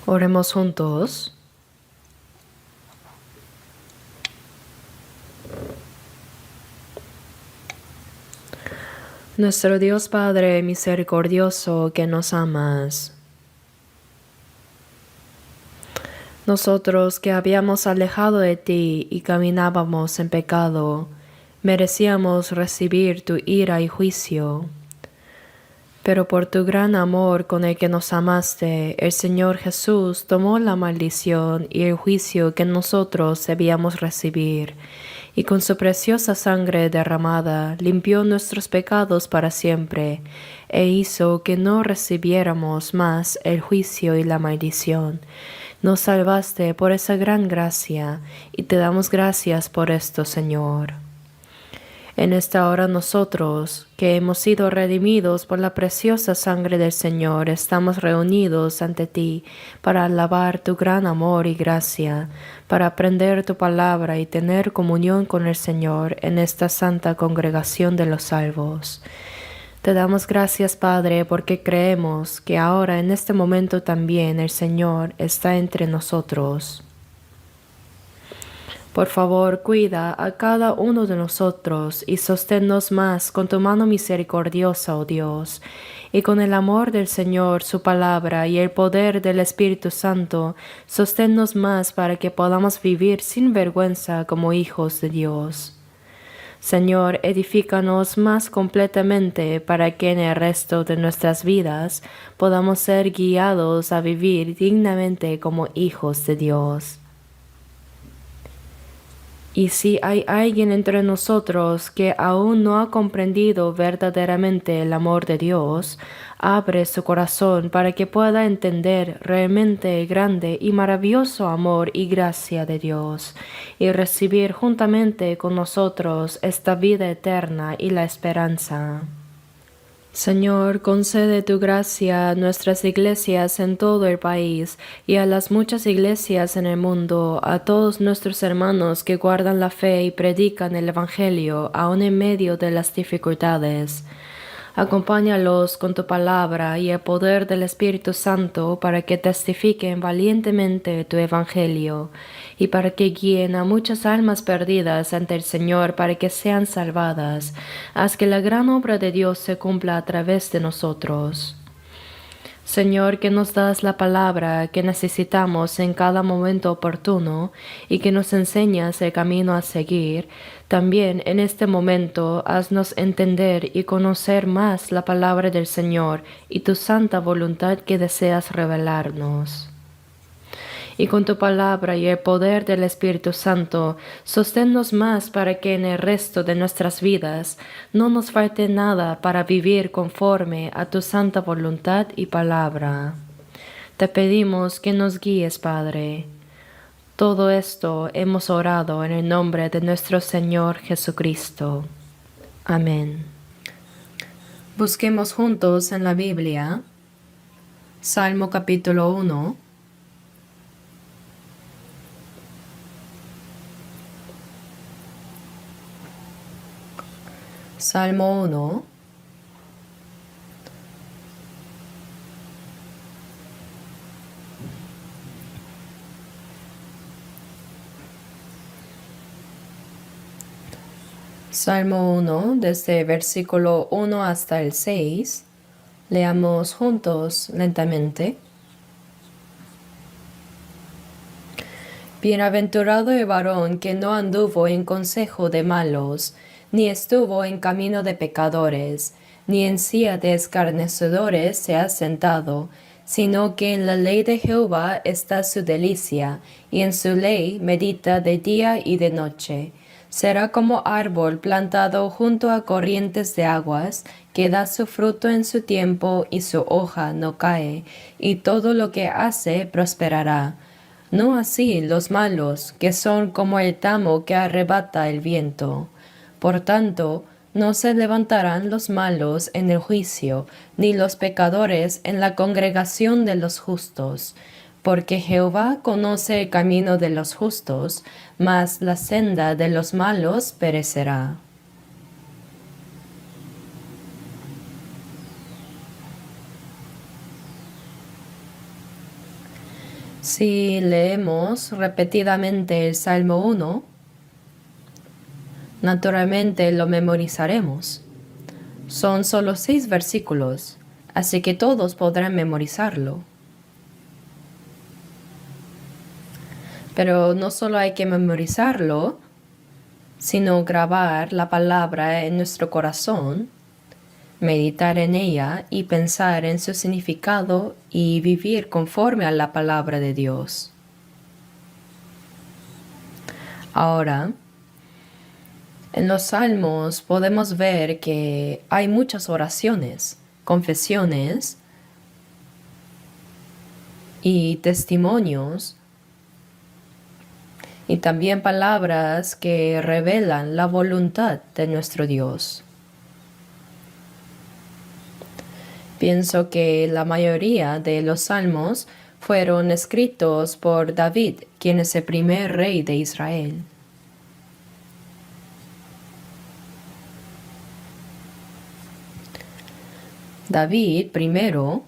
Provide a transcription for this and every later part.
Oremos juntos. Nuestro Dios Padre misericordioso que nos amas, nosotros que habíamos alejado de ti y caminábamos en pecado, merecíamos recibir tu ira y juicio. Pero por tu gran amor con el que nos amaste, el Señor Jesús tomó la maldición y el juicio que nosotros debíamos recibir, y con su preciosa sangre derramada limpió nuestros pecados para siempre, e hizo que no recibiéramos más el juicio y la maldición. Nos salvaste por esa gran gracia, y te damos gracias por esto, Señor. En esta hora nosotros, que hemos sido redimidos por la preciosa sangre del Señor, estamos reunidos ante ti para alabar tu gran amor y gracia, para aprender tu palabra y tener comunión con el Señor en esta santa congregación de los salvos. Te damos gracias, Padre, porque creemos que ahora en este momento también el Señor está entre nosotros. Por favor, cuida a cada uno de nosotros y sosténnos más con tu mano misericordiosa, oh Dios, y con el amor del Señor, su palabra y el poder del Espíritu Santo, sosténnos más para que podamos vivir sin vergüenza como hijos de Dios. Señor, edifícanos más completamente para que en el resto de nuestras vidas podamos ser guiados a vivir dignamente como hijos de Dios. Y si hay alguien entre nosotros que aún no ha comprendido verdaderamente el amor de Dios, abre su corazón para que pueda entender realmente el grande y maravilloso amor y gracia de Dios, y recibir juntamente con nosotros esta vida eterna y la esperanza. Señor, concede tu gracia a nuestras iglesias en todo el país y a las muchas iglesias en el mundo, a todos nuestros hermanos que guardan la fe y predican el Evangelio aun en medio de las dificultades. Acompáñalos con tu palabra y el poder del Espíritu Santo para que testifiquen valientemente tu Evangelio y para que guíen a muchas almas perdidas ante el Señor para que sean salvadas. Haz que la gran obra de Dios se cumpla a través de nosotros. Señor, que nos das la palabra que necesitamos en cada momento oportuno y que nos enseñas el camino a seguir, también en este momento haznos entender y conocer más la palabra del Señor y tu santa voluntad que deseas revelarnos. Y con tu palabra y el poder del Espíritu Santo, sosténnos más para que en el resto de nuestras vidas no nos falte nada para vivir conforme a tu santa voluntad y palabra. Te pedimos que nos guíes, Padre. Todo esto hemos orado en el nombre de nuestro Señor Jesucristo. Amén. Busquemos juntos en la Biblia Salmo capítulo 1. Salmo 1. Salmo 1, desde versículo 1 hasta el 6. Leamos juntos lentamente. Bienaventurado el varón que no anduvo en consejo de malos, ni estuvo en camino de pecadores, ni en silla de escarnecedores se ha sentado, sino que en la ley de Jehová está su delicia, y en su ley medita de día y de noche. Será como árbol plantado junto a corrientes de aguas, que da su fruto en su tiempo y su hoja no cae, y todo lo que hace prosperará. No así los malos, que son como el tamo que arrebata el viento. Por tanto, no se levantarán los malos en el juicio, ni los pecadores en la congregación de los justos. Porque Jehová conoce el camino de los justos, mas la senda de los malos perecerá. Si leemos repetidamente el Salmo 1, naturalmente lo memorizaremos. Son solo 6 versículos, así que todos podrán memorizarlo. Pero no solo hay que memorizarlo, sino grabar la palabra en nuestro corazón, meditar en ella y pensar en su significado y vivir conforme a la palabra de Dios. Ahora, en los Salmos podemos ver que hay muchas oraciones, confesiones y testimonios y también palabras que revelan la voluntad de nuestro Dios. Pienso que la mayoría de los salmos fueron escritos por David, quien es el primer rey de Israel. David primero,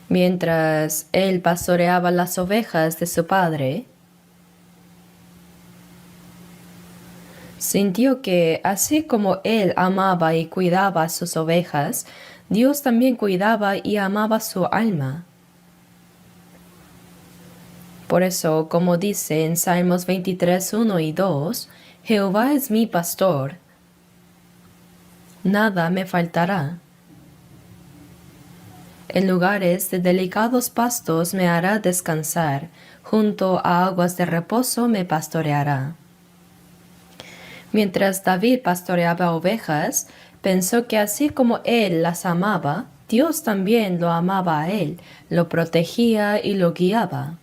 mientras él pastoreaba las ovejas de su padre, sintió que así como él amaba y cuidaba sus ovejas, Dios también cuidaba y amaba su alma. Por eso, como dice en Salmos 23, 1 y 2, Jehová es mi pastor, nada me faltará. En lugares de delicados pastos me hará descansar, junto a aguas de reposo me pastoreará. Mientras David pastoreaba ovejas, pensó que así como él las amaba, Dios también lo amaba a él, lo protegía y lo guiaba.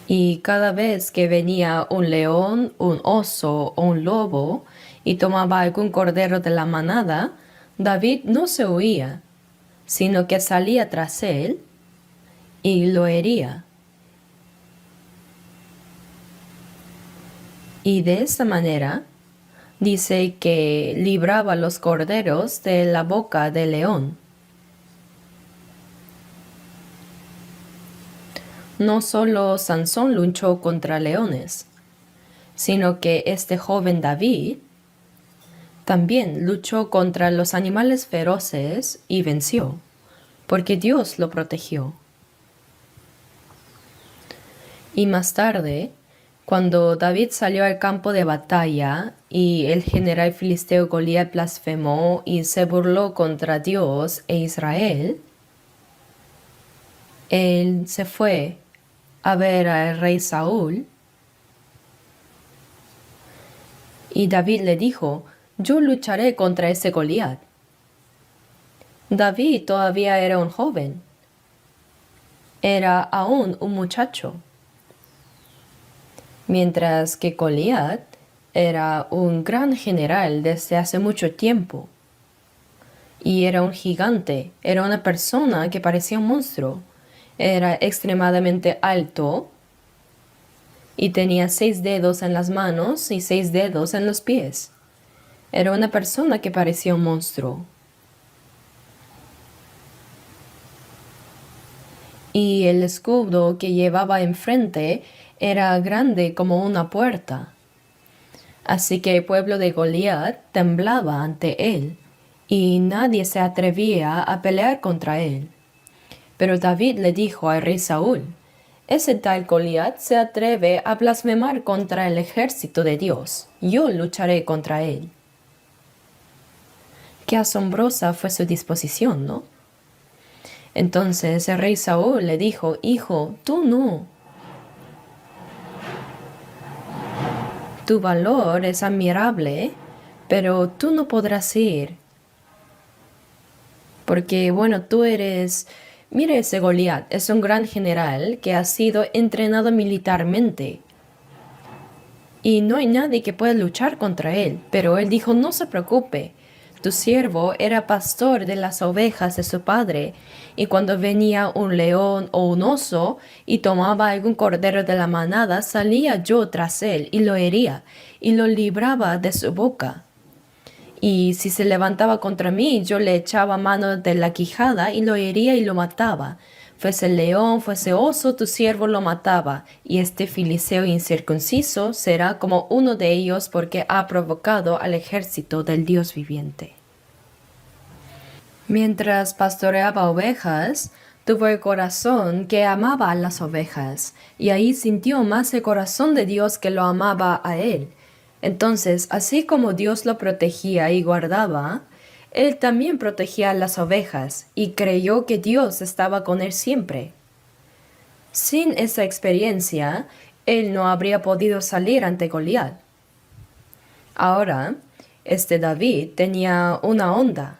Y cada vez que venía un león, un oso o un lobo y tomaba algún cordero de la manada, David no se huía, sino que salía tras él y lo hería. Y de esta manera dice que libraba los corderos de la boca del león. No solo Sansón luchó contra leones, sino que este joven David también luchó contra los animales feroces y venció, porque Dios lo protegió. Y más tarde, cuando David salió al campo de batalla y el general filisteo Goliat blasfemó y se burló contra Dios e Israel, él se fue a ver al rey Saúl y David le dijo: yo lucharé contra ese Goliat. David todavía era un joven, era aún un muchacho, mientras que Goliat era un gran general desde hace mucho tiempo y era un gigante, era una persona que parecía un monstruo. Era extremadamente alto y tenía 6 dedos en las manos y 6 dedos en los pies. Era una persona que parecía un monstruo. Y el escudo que llevaba enfrente era grande como una puerta. Así que el pueblo de Goliat temblaba ante él, y nadie se atrevía a pelear contra él. Pero David le dijo al rey Saúl: ese tal Goliat se atreve a blasfemar contra el ejército de Dios. Yo lucharé contra él. Qué asombrosa fue su disposición, ¿no? Entonces el rey Saúl le dijo: hijo, tú no. Tu valor es admirable, pero tú no podrás ir. Porque, bueno, tú eres... Mira, ese Goliat es un gran general que ha sido entrenado militarmente. Y no hay nadie que pueda luchar contra él. Pero él dijo: no se preocupe. Tu siervo era pastor de las ovejas de su padre, y cuando venía un león o un oso y tomaba algún cordero de la manada, salía yo tras él y lo hería, y lo libraba de su boca. Y si se levantaba contra mí, yo le echaba mano de la quijada y lo hería y lo mataba. Fuese león, fuese oso, tu siervo lo mataba. Y este filisteo incircunciso será como uno de ellos porque ha provocado al ejército del Dios viviente. Mientras pastoreaba ovejas, tuvo el corazón que amaba a las ovejas, y ahí sintió más el corazón de Dios que lo amaba a él. Entonces, así como Dios lo protegía y guardaba, él también protegía a las ovejas, y creyó que Dios estaba con él siempre. Sin esa experiencia, él no habría podido salir ante Goliat. Ahora, David tenía una onda.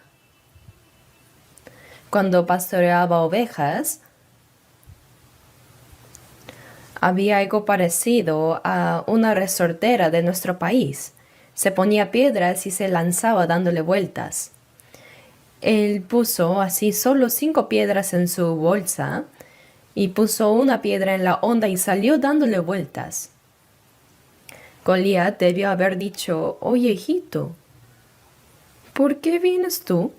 Cuando pastoreaba ovejas, había algo parecido a una resortera de nuestro país. Se ponía piedras y se lanzaba dándole vueltas. Él puso así solo 5 piedras en su bolsa y puso una piedra en la onda y salió dándole vueltas. Goliat debió haber dicho: «Oye, hijito, ¿por qué vienes tú?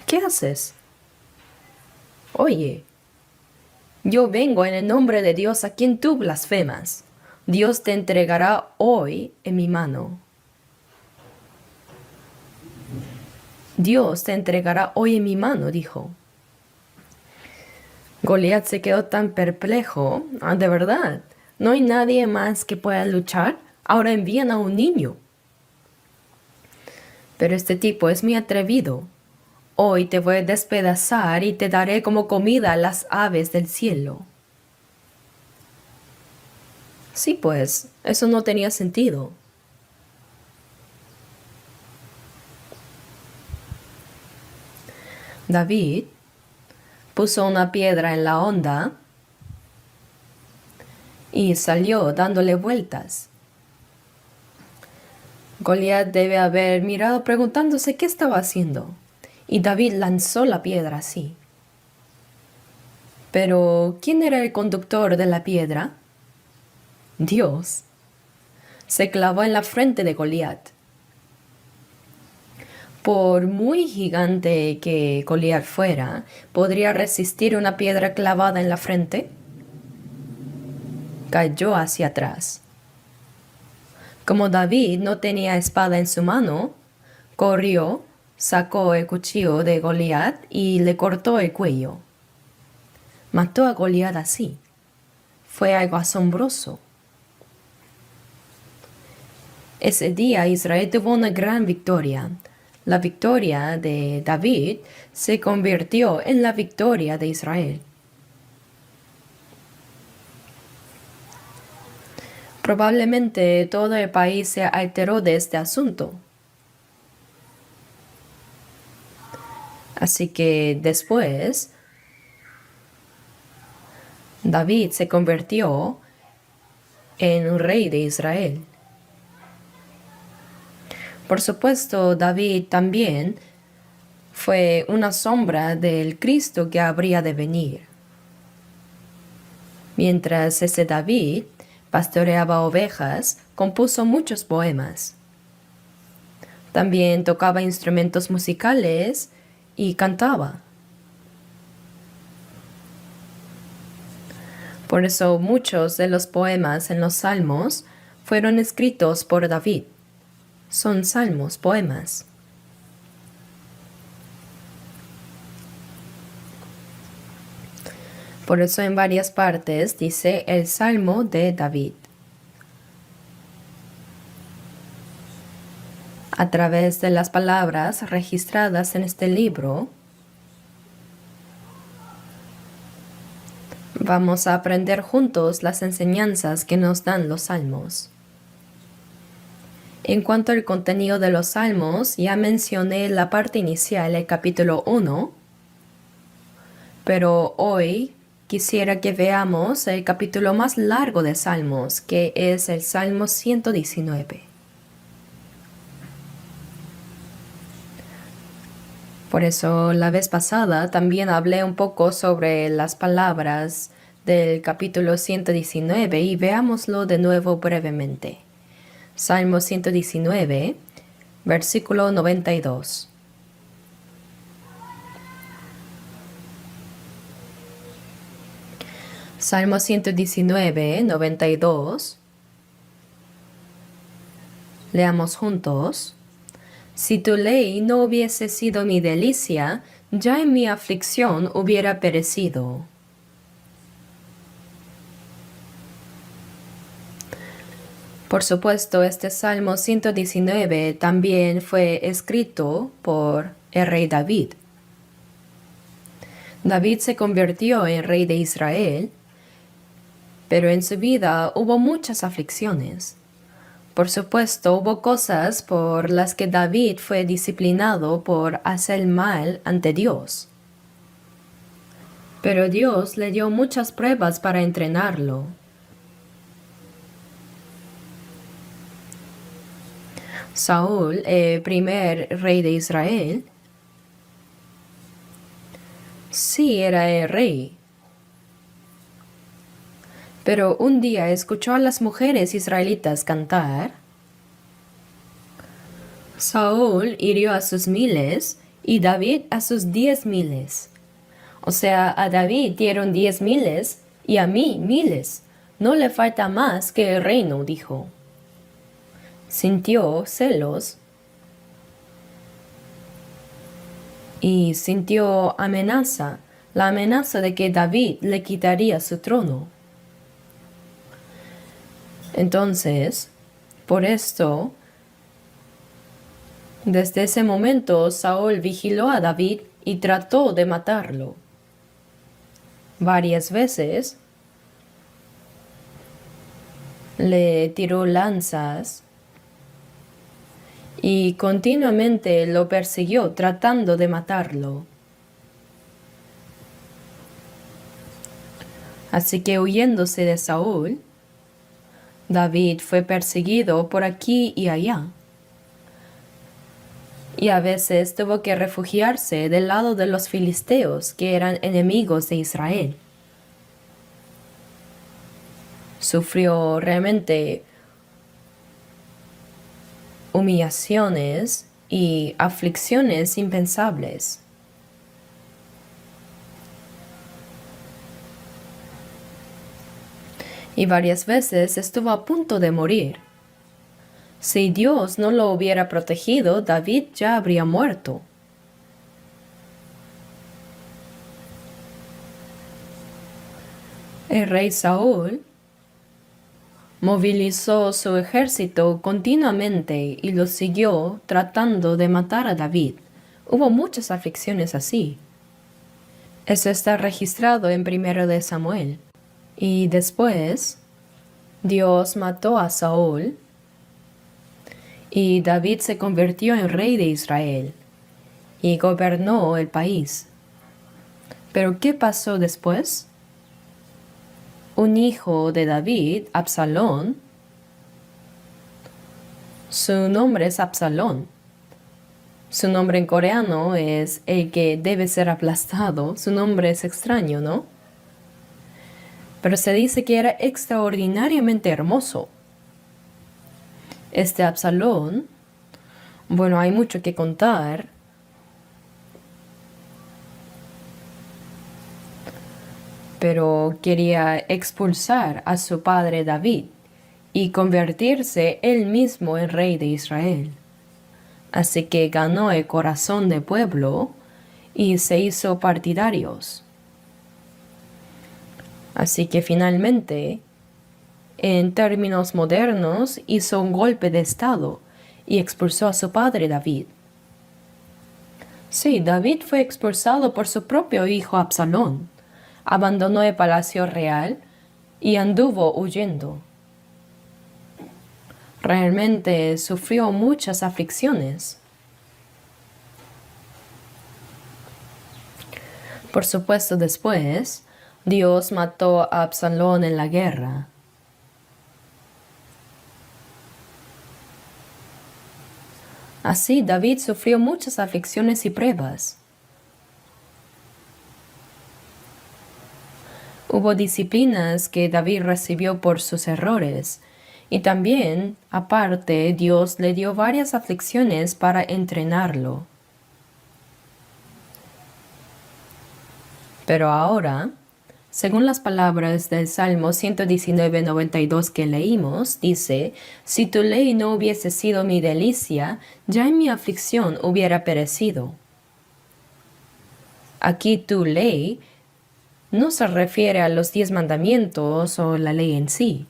¿Qué haces? Oye, yo vengo en el nombre de Dios a quien tú blasfemas. Dios te entregará hoy en mi mano». Dios te entregará hoy en mi mano, dijo. Goliat se quedó tan perplejo. ¿De verdad? ¿No hay nadie más que pueda luchar? Ahora envían a un niño. Pero este tipo es muy atrevido. Hoy te voy a despedazar y te daré como comida a las aves del cielo. Sí, pues, eso no tenía sentido. David puso una piedra en la onda y salió dándole vueltas. Goliat debe haber mirado preguntándose qué estaba haciendo, y David lanzó la piedra así. Pero, ¿quién era el conductor de la piedra? Dios. Se clavó en la frente de Goliat. Por muy gigante que Goliat fuera, ¿podría resistir una piedra clavada en la frente? Cayó hacia atrás. Como David no tenía espada en su mano, corrió, sacó el cuchillo de Goliat y le cortó el cuello. Mató a Goliat así. Fue algo asombroso. Ese día Israel tuvo una gran victoria. La victoria de David se convirtió en la victoria de Israel. Probablemente todo el país se alteró de este asunto. Así que después, David se convirtió en un rey de Israel. Por supuesto, David también fue una sombra del Cristo que habría de venir. Mientras ese David pastoreaba ovejas, compuso muchos poemas. También tocaba instrumentos musicales y cantaba. Por eso muchos de los poemas en los Salmos fueron escritos por David. Son salmos, poemas. Por eso en varias partes dice el Salmo de David. A través de las palabras registradas en este libro, vamos a aprender juntos las enseñanzas que nos dan los salmos. En cuanto al contenido de los salmos, ya mencioné la parte inicial, el capítulo 1, pero hoy quisiera que veamos el capítulo más largo de Salmos, que es el Salmo 119. Por eso la vez pasada también hablé un poco sobre las palabras del capítulo 119 y veámoslo de nuevo brevemente. Salmo 119, versículo 92. Salmo 119, 92. Leamos juntos. Si tu ley no hubiese sido mi delicia, ya en mi aflicción hubiera perecido. Por supuesto, este Salmo 119 también fue escrito por el rey David. David se convirtió en rey de Israel, pero en su vida hubo muchas aflicciones. Por supuesto, hubo cosas por las que David fue disciplinado por hacer mal ante Dios. Pero Dios le dio muchas pruebas para entrenarlo. Saúl, el primer rey de Israel, sí era el rey. Pero un día escuchó a las mujeres israelitas cantar. Saúl hirió a sus miles y David a sus 10,000. O sea, a David dieron 10,000 y a mí miles. No le falta más que el reino, dijo. Sintió celos y sintió amenaza, la amenaza de que David le quitaría su trono. Entonces, por esto, desde ese momento Saúl vigiló a David y trató de matarlo. Varias veces le tiró lanzas y continuamente lo persiguió tratando de matarlo. Así que huyéndose de Saúl, David fue perseguido por aquí y allá. Y a veces tuvo que refugiarse del lado de los filisteos, que eran enemigos de Israel. Sufrió realmente humillaciones y aflicciones impensables. Y varias veces estuvo a punto de morir. Si Dios no lo hubiera protegido, David ya habría muerto. El rey Saúl movilizó su ejército continuamente y lo siguió tratando de matar a David. Hubo muchas aflicciones así. Eso está registrado en 1 de Samuel. Y después, Dios mató a Saúl y David se convirtió en rey de Israel y gobernó el país. Pero ¿qué pasó después? Un hijo de David, Absalón, su nombre es Absalón. Su nombre en coreano es el que debe ser aplastado. Su nombre es extraño, ¿no? Pero se dice que era extraordinariamente hermoso. Este Absalón, bueno, hay mucho que contar. Pero quería expulsar a su padre David y convertirse él mismo en rey de Israel. Así que ganó el corazón del pueblo y se hizo partidarios. Así que finalmente, en términos modernos, hizo un golpe de estado y expulsó a su padre David. Sí, David fue expulsado por su propio hijo Absalón. Abandonó el palacio real y anduvo huyendo. Realmente sufrió muchas aflicciones. Por supuesto, después, Dios mató a Absalón en la guerra. Así, David sufrió muchas aflicciones y pruebas. Hubo disciplinas que David recibió por sus errores Y también, aparte, Dios le dio varias aflicciones para entrenarlo. Pero ahora, según las palabras del Salmo 119:92 que leímos, dice, si tu ley no hubiese sido mi delicia, ya en mi aflicción hubiera perecido. Aquí tu ley no se refiere a los 10 mandamientos o la ley en sí,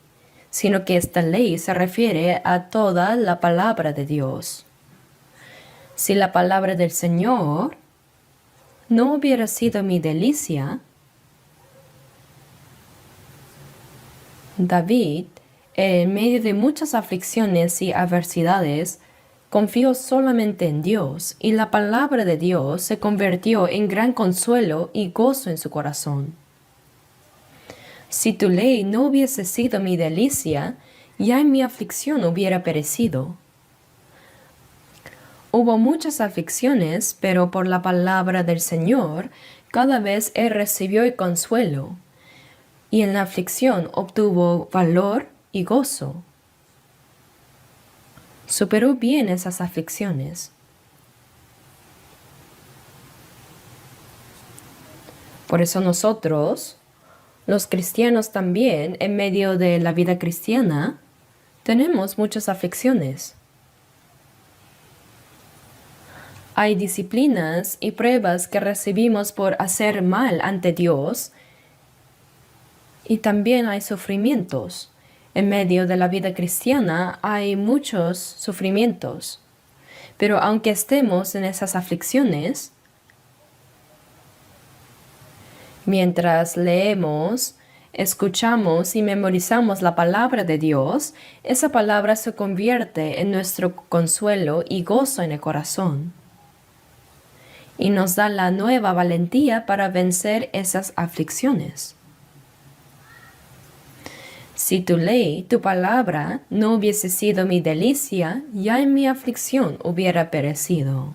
sino que esta ley se refiere a toda la palabra de Dios. Si la palabra del Señor no hubiera sido mi delicia, David, en medio de muchas aflicciones y adversidades, confió solamente en Dios, y la palabra de Dios se convirtió en gran consuelo y gozo en su corazón. Si tu ley no hubiese sido mi delicia, ya en mi aflicción hubiera perecido. Hubo muchas aflicciones, pero por la palabra del Señor, cada vez él recibió el consuelo, y en la aflicción obtuvo valor y gozo. Superó bien esas aflicciones. Por eso nosotros, los cristianos también, en medio de la vida cristiana, tenemos muchas aflicciones. Hay disciplinas y pruebas que recibimos por hacer mal ante Dios, y también hay sufrimientos. En medio de la vida cristiana hay muchos sufrimientos. Pero aunque estemos en esas aflicciones, mientras leemos, escuchamos y memorizamos la palabra de Dios, esa palabra se convierte en nuestro consuelo y gozo en el corazón. Y nos da la nueva valentía para vencer esas aflicciones. Si tu ley, tu palabra, no hubiese sido mi delicia, ya en mi aflicción hubiera perecido.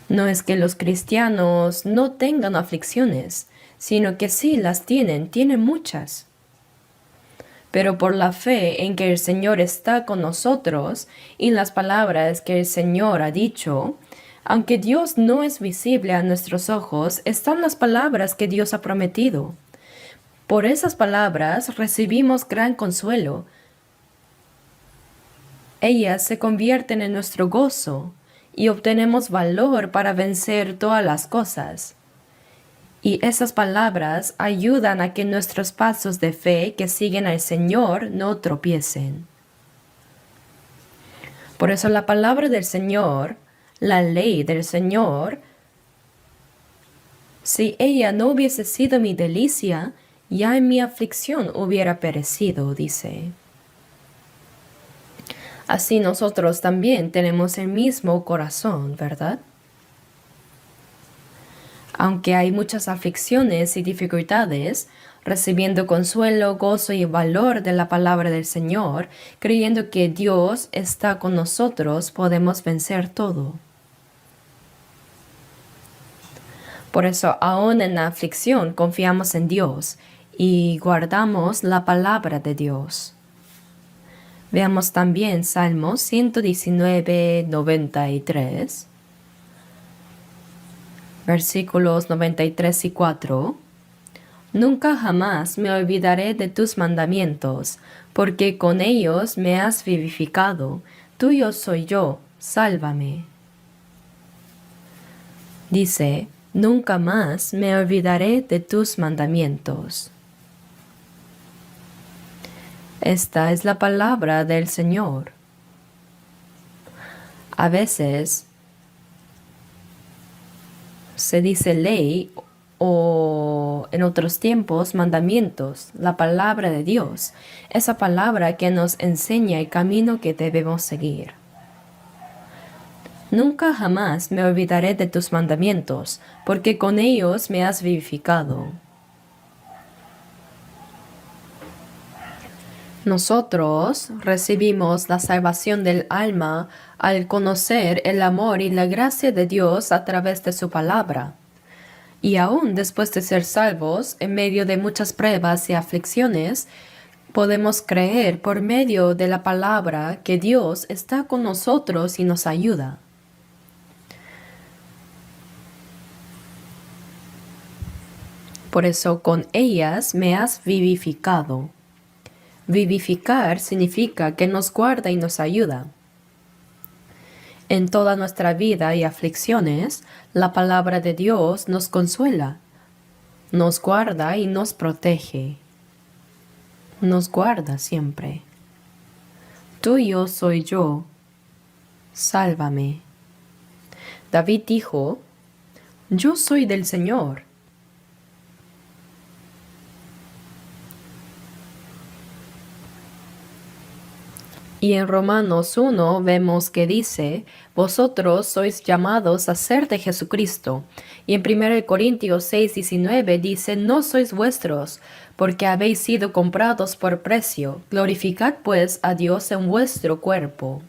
No es que los cristianos no tengan aflicciones, sino que sí las tienen muchas. Pero por la fe en que el Señor está con nosotros y las palabras que el Señor ha dicho, aunque Dios no es visible a nuestros ojos, están las palabras que Dios ha prometido. Por esas palabras recibimos gran consuelo. Ellas se convierten en nuestro gozo y obtenemos valor para vencer todas las cosas. Y esas palabras ayudan a que nuestros pasos de fe que siguen al Señor no tropiecen. Por eso la palabra del Señor, la ley del Señor, si ella no hubiese sido mi delicia, ya en mi aflicción hubiera perecido, dice. Así nosotros también tenemos el mismo corazón, ¿verdad? Aunque hay muchas aflicciones y dificultades, recibiendo consuelo, gozo y valor de la palabra del Señor, creyendo que Dios está con nosotros, podemos vencer todo. Por eso, aún en la aflicción, confiamos en Dios y guardamos la palabra de Dios. Veamos también Salmos 119:93, versículos 93 y 4. Nunca jamás me olvidaré de tus mandamientos, porque con ellos me has vivificado. Tuyo soy yo, sálvame. Dice, nunca más me olvidaré de tus mandamientos. Esta es la palabra del Señor. A veces se dice ley o en otros tiempos mandamientos, la palabra de Dios, esa palabra que nos enseña el camino que debemos seguir. Nunca jamás me olvidaré de tus mandamientos, porque con ellos me has vivificado. Nosotros recibimos la salvación del alma al conocer el amor y la gracia de Dios a través de su palabra. Y aún después de ser salvos, en medio de muchas pruebas y aflicciones, Podemos creer por medio de la palabra que Dios está con nosotros y nos ayuda. Por eso con ellas me has vivificado. Vivificar significa que nos guarda y nos ayuda. En toda nuestra vida y aflicciones, la palabra de Dios nos consuela, nos guarda y nos protege. Nos guarda siempre. Tuyo soy yo, sálvame. David dijo, yo soy del Señor. Y en Romanos 1 vemos que dice, vosotros sois llamados a ser de Jesucristo. Y en 1 Corintios 6:19 dice, no sois vuestros, porque habéis sido comprados por precio. Glorificad pues a Dios en vuestro cuerpo.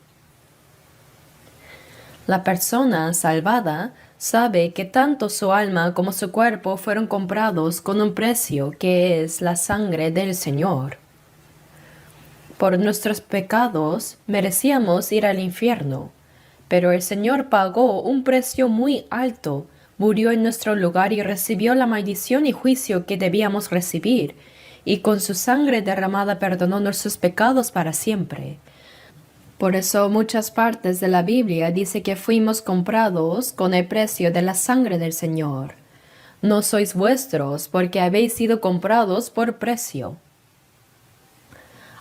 La persona salvada sabe que tanto su alma como su cuerpo fueron comprados con un precio que es la sangre del Señor. Por nuestros pecados merecíamos ir al infierno, pero el Señor pagó un precio muy alto, murió en nuestro lugar y recibió la maldición y juicio que debíamos recibir, y con su sangre derramada perdonó nuestros pecados para siempre. Por eso muchas partes de la Biblia dice que fuimos comprados con el precio de la sangre del Señor. No sois vuestros, porque habéis sido comprados por precio.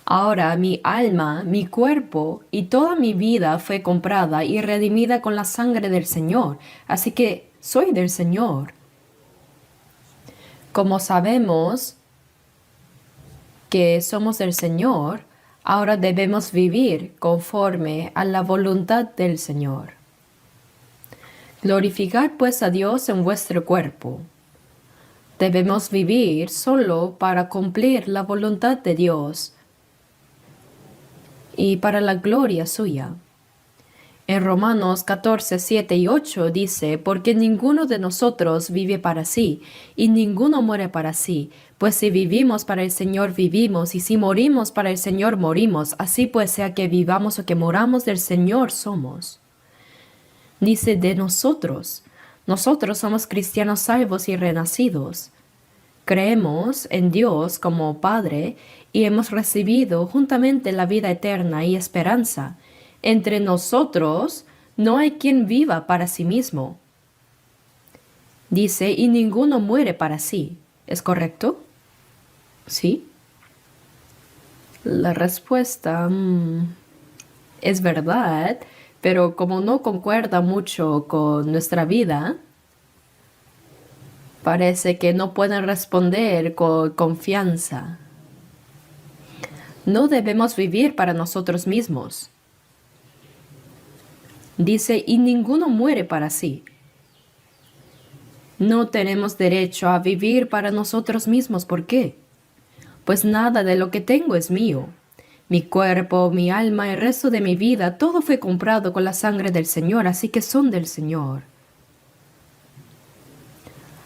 Ahora mi alma, mi cuerpo y toda mi vida fue comprada y redimida con la sangre del Señor, así que soy del Señor. Como sabemos que somos del Señor, ahora debemos vivir conforme a la voluntad del Señor. Glorificad pues a Dios en vuestro cuerpo. Debemos vivir solo para cumplir la voluntad de Dios y para la gloria suya. En Romanos 14, 7 y 8 dice, porque ninguno de nosotros vive para sí, y ninguno muere para sí, pues si vivimos para el Señor vivimos, y si morimos para el Señor morimos, así pues sea que vivamos o que moramos del Señor somos. Dice de nosotros somos cristianos salvos y renacidos. Creemos en Dios como Padre y hemos recibido juntamente la vida eterna y esperanza. Entre nosotros no hay quien viva para sí mismo. Dice, y ninguno muere para sí. ¿Es correcto? ¿Sí? La respuesta es verdad, pero como no concuerda mucho con nuestra vida, parece que no pueden responder con confianza. No debemos vivir para nosotros mismos. Dice, y ninguno muere para sí. No tenemos derecho a vivir para nosotros mismos. ¿Por qué? Pues nada de lo que tengo es mío. Mi cuerpo, mi alma, el resto de mi vida, todo fue comprado con la sangre del Señor, así que son del Señor.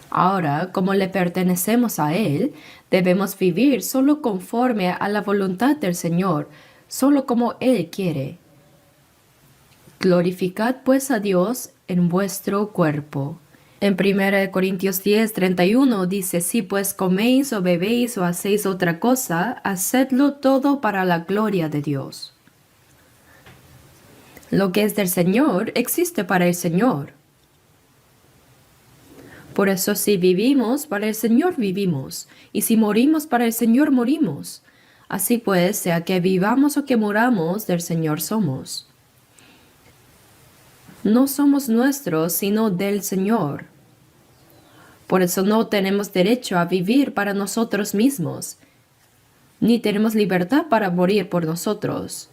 Ahora, como le pertenecemos a Él, debemos vivir solo conforme a la voluntad del Señor, solo como Él quiere. Glorificad pues a Dios en vuestro cuerpo. En 1 Corintios 10, 31 dice, si pues coméis o bebéis o hacéis otra cosa, hacedlo todo para la gloria de Dios. Lo que es del Señor existe para el Señor. Por eso si vivimos, para el Señor vivimos, y si morimos, para el Señor morimos. Así pues, sea que vivamos o que moramos, del Señor somos. No somos nuestros, sino del Señor. Por eso no tenemos derecho a vivir para nosotros mismos, ni tenemos libertad para morir por nosotros.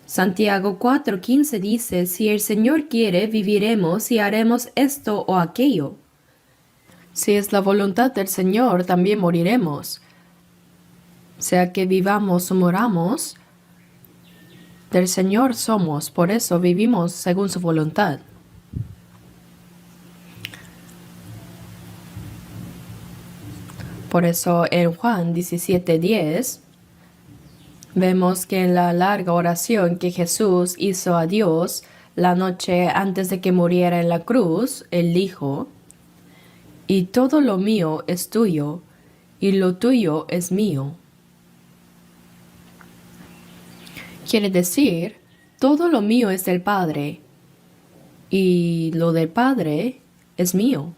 Santiago 4:15 dice, si el Señor quiere, viviremos y haremos esto o aquello. Si es la voluntad del Señor, también moriremos. Sea que vivamos o moramos, del Señor somos, por eso vivimos según su voluntad. Por eso en Juan 17:10 Vemos que en la larga oración que Jesús hizo a Dios la noche antes de que muriera en la cruz, Él dijo, y todo lo mío es tuyo, y lo tuyo es mío. Quiere decir, todo lo mío es del Padre, y lo del Padre es mío.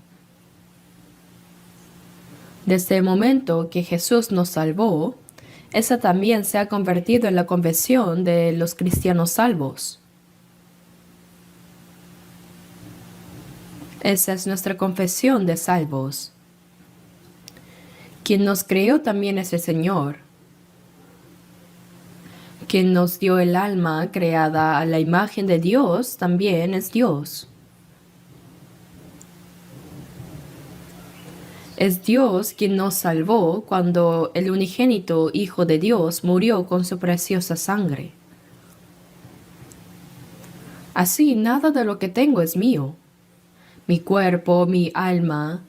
Desde el momento que Jesús nos salvó, esa también se ha convertido en la confesión de los cristianos salvos. Esa es nuestra confesión de salvos. Quien nos creó también es el Señor. Quien nos dio el alma creada a la imagen de Dios también es Dios. Es Dios quien nos salvó cuando el unigénito Hijo de Dios murió con su preciosa sangre. Así, nada de lo que tengo es mío. Mi cuerpo, mi alma,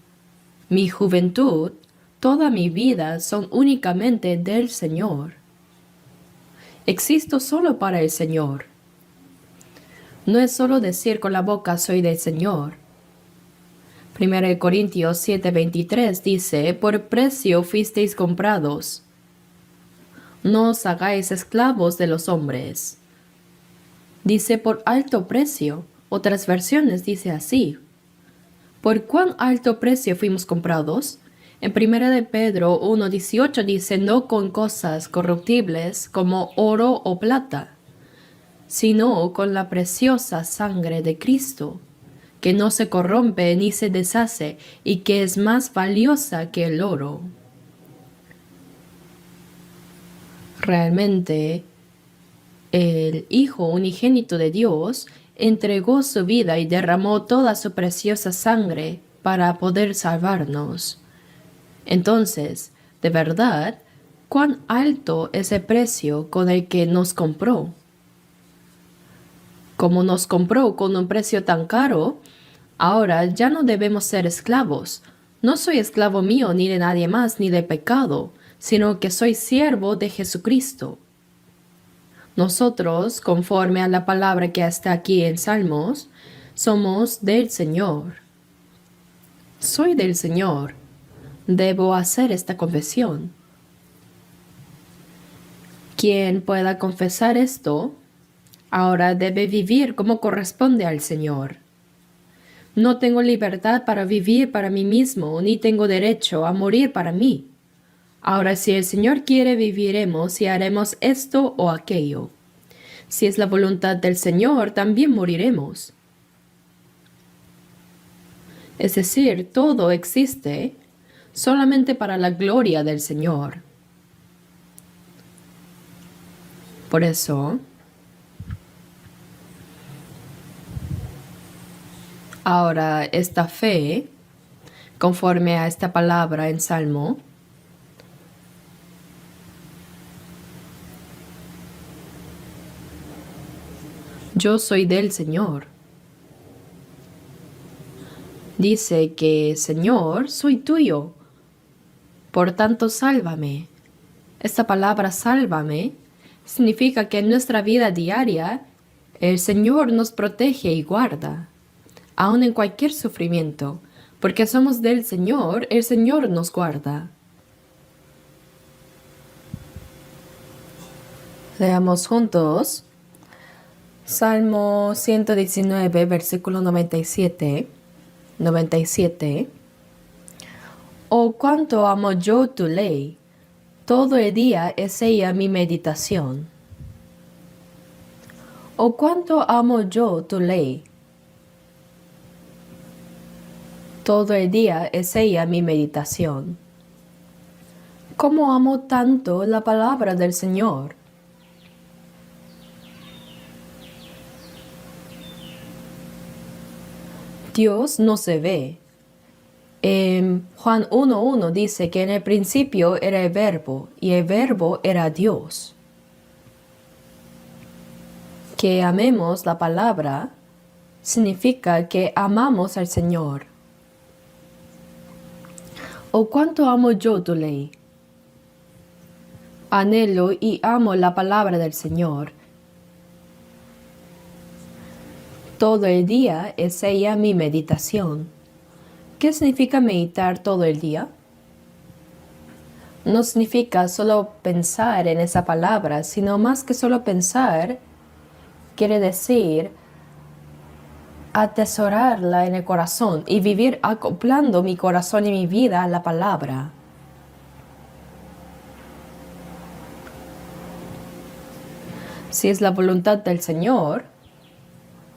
mi juventud, toda mi vida son únicamente del Señor. Existo solo para el Señor. No es solo decir con la boca soy del Señor. 1 Corintios 7:23 dice, por precio fuisteis comprados. No os hagáis esclavos de los hombres. Dice por alto precio. Otras versiones dice así. ¿Por cuán alto precio fuimos comprados? En 1 de Pedro 1:18 dice, no con cosas corruptibles como oro o plata, sino con la preciosa sangre de Cristo, que no se corrompe ni se deshace y que es más valiosa que el oro. Realmente, el Hijo unigénito de Dios entregó su vida y derramó toda su preciosa sangre para poder salvarnos. Entonces, de verdad, ¿cuán alto es el precio con el que nos compró? Como nos compró con un precio tan caro, ahora ya no debemos ser esclavos. No soy esclavo mío ni de nadie más ni de pecado, sino que soy siervo de Jesucristo. Nosotros, conforme a la palabra que está aquí en Salmos, somos del Señor. Soy del Señor. Debo hacer esta confesión. Quien pueda confesar esto, ahora debe vivir como corresponde al Señor. No tengo libertad para vivir para mí mismo, ni tengo derecho a morir para mí. Ahora, si el Señor quiere, viviremos y haremos esto o aquello. Si es la voluntad del Señor, también moriremos. Es decir, todo existe solamente para la gloria del Señor. Por eso, ahora esta fe, conforme a esta palabra en Salmo, yo soy del Señor. Dice que, Señor, soy tuyo. Por tanto, sálvame. Esta palabra sálvame significa que en nuestra vida diaria el Señor nos protege y guarda, aun en cualquier sufrimiento, porque somos del Señor, el Señor nos guarda. Leamos juntos Salmo 119, versículo 97. Oh, cuánto amo yo tu ley. Todo el día es ella mi meditación. Oh, cuánto amo yo tu ley. Todo el día es ella mi meditación. ¿Cómo amo tanto la palabra del Señor? Dios no se ve. Juan 1:1 dice que en el principio era el Verbo, y el Verbo era Dios. Que amemos la palabra significa que amamos al Señor. Oh, cuánto amo yo tu ley. Anhelo y amo la palabra del Señor. Todo el día es ella mi meditación. ¿Qué significa meditar todo el día? No significa solo pensar en esa palabra, sino más que solo pensar, quiere decir atesorarla en el corazón y vivir acoplando mi corazón y mi vida a la palabra. Si es la voluntad del Señor,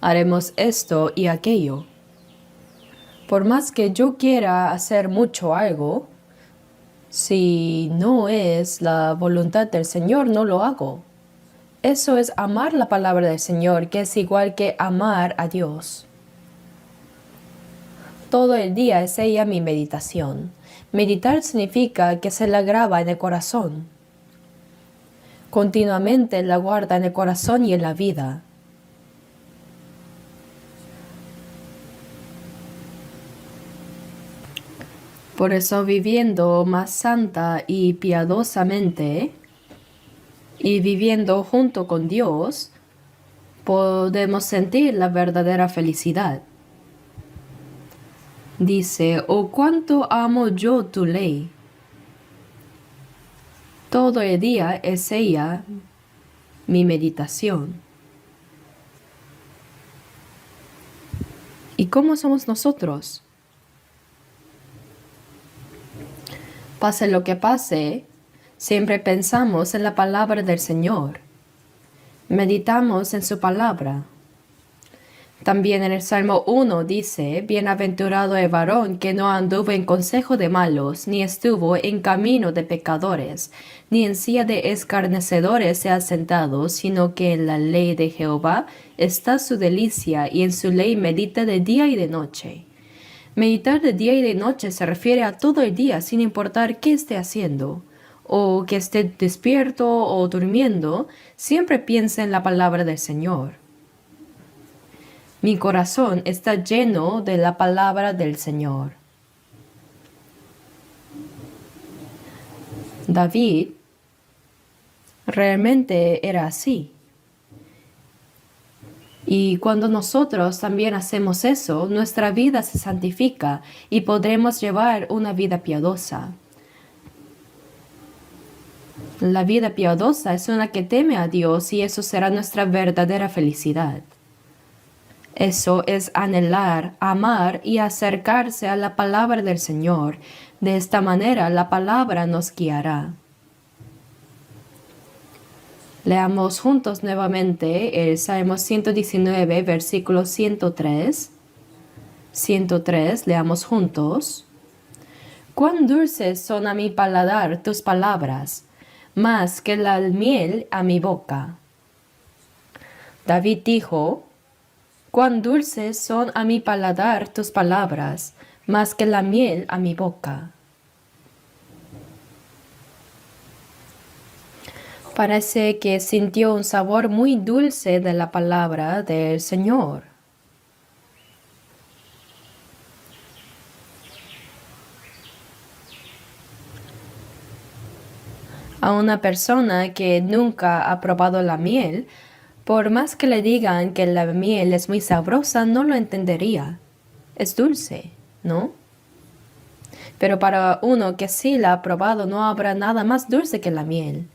haremos esto y aquello. Por más que yo quiera hacer mucho algo, si no es la voluntad del Señor, no lo hago. Eso es amar la palabra del Señor, que es igual que amar a Dios. Todo el día es ella mi meditación. Meditar significa que se la graba en el corazón. Continuamente la guarda en el corazón y en la vida. Por eso viviendo más santa y piadosamente y viviendo junto con Dios, podemos sentir la verdadera felicidad. Dice, oh cuánto amo yo tu ley. Todo el día es ella mi meditación. ¿Y cómo somos nosotros? Pase lo que pase, siempre pensamos en la palabra del Señor. Meditamos en su palabra. También en el Salmo 1 dice, bienaventurado el varón que no anduvo en consejo de malos, ni estuvo en camino de pecadores, ni en silla de escarnecedores se ha sentado, sino que en la ley de Jehová está su delicia, y en su ley medita de día y de noche. Meditar de día y de noche se refiere a todo el día, sin importar qué esté haciendo, o que esté despierto o durmiendo, siempre piensa en la palabra del Señor. Mi corazón está lleno de la palabra del Señor. David realmente era así. Y cuando nosotros también hacemos eso, nuestra vida se santifica y podremos llevar una vida piadosa. La vida piadosa es una que teme a Dios y eso será nuestra verdadera felicidad. Eso es anhelar, amar y acercarse a la palabra del Señor. De esta manera la palabra nos guiará. Leamos juntos nuevamente el Salmo 119, versículo 103. 103, leamos juntos. Cuán dulces son a mi paladar tus palabras, más que la miel a mi boca. David dijo, cuán dulces son a mi paladar tus palabras, más que la miel a mi boca. Parece que sintió un sabor muy dulce de la palabra del Señor. A una persona que nunca ha probado la miel, por más que le digan que la miel es muy sabrosa, no lo entendería. Es dulce, ¿no? Pero para uno que sí la ha probado, no habrá nada más dulce que la miel.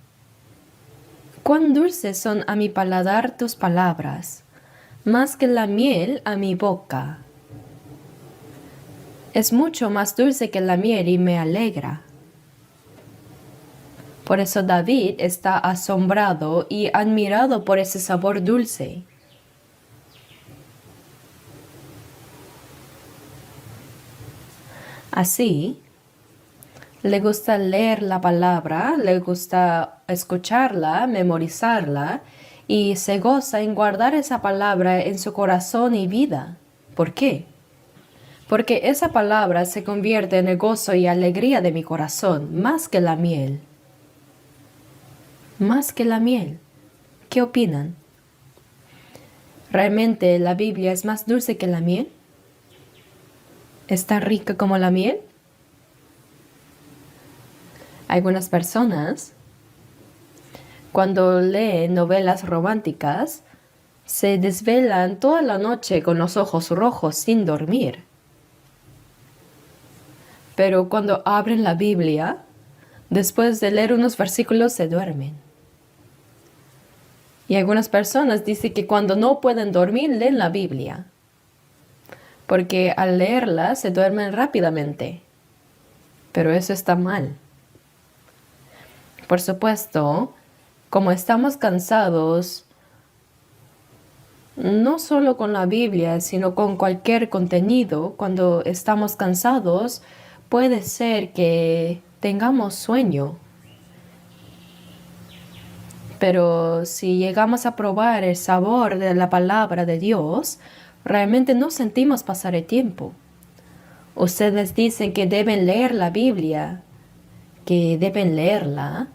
Cuán dulces son a mi paladar tus palabras, más que la miel a mi boca. Es mucho más dulce que la miel y me alegra. Por eso David está asombrado y admirado por ese sabor dulce. Así, le gusta leer la palabra, le gusta escucharla, memorizarla y se goza en guardar esa palabra en su corazón y vida. ¿Por qué? Porque esa palabra se convierte en el gozo y alegría de mi corazón, más que la miel. Más que la miel. ¿Qué opinan? ¿Realmente la Biblia es más dulce que la miel? ¿Es tan rica como la miel? Algunas personas Cuando leen novelas románticas, se desvelan toda la noche con los ojos rojos sin dormir. Pero cuando abren la Biblia, después de leer unos versículos se duermen. Y algunas personas dicen que cuando no pueden dormir leen la Biblia, porque al leerla se duermen rápidamente. Pero eso está mal. Por supuesto, como estamos cansados, no solo con la Biblia, sino con cualquier contenido, cuando estamos cansados, puede ser que tengamos sueño. Pero si llegamos a probar el sabor de la palabra de Dios, realmente no sentimos pasar el tiempo. Ustedes dicen que deben leer la Biblia, que deben leerla,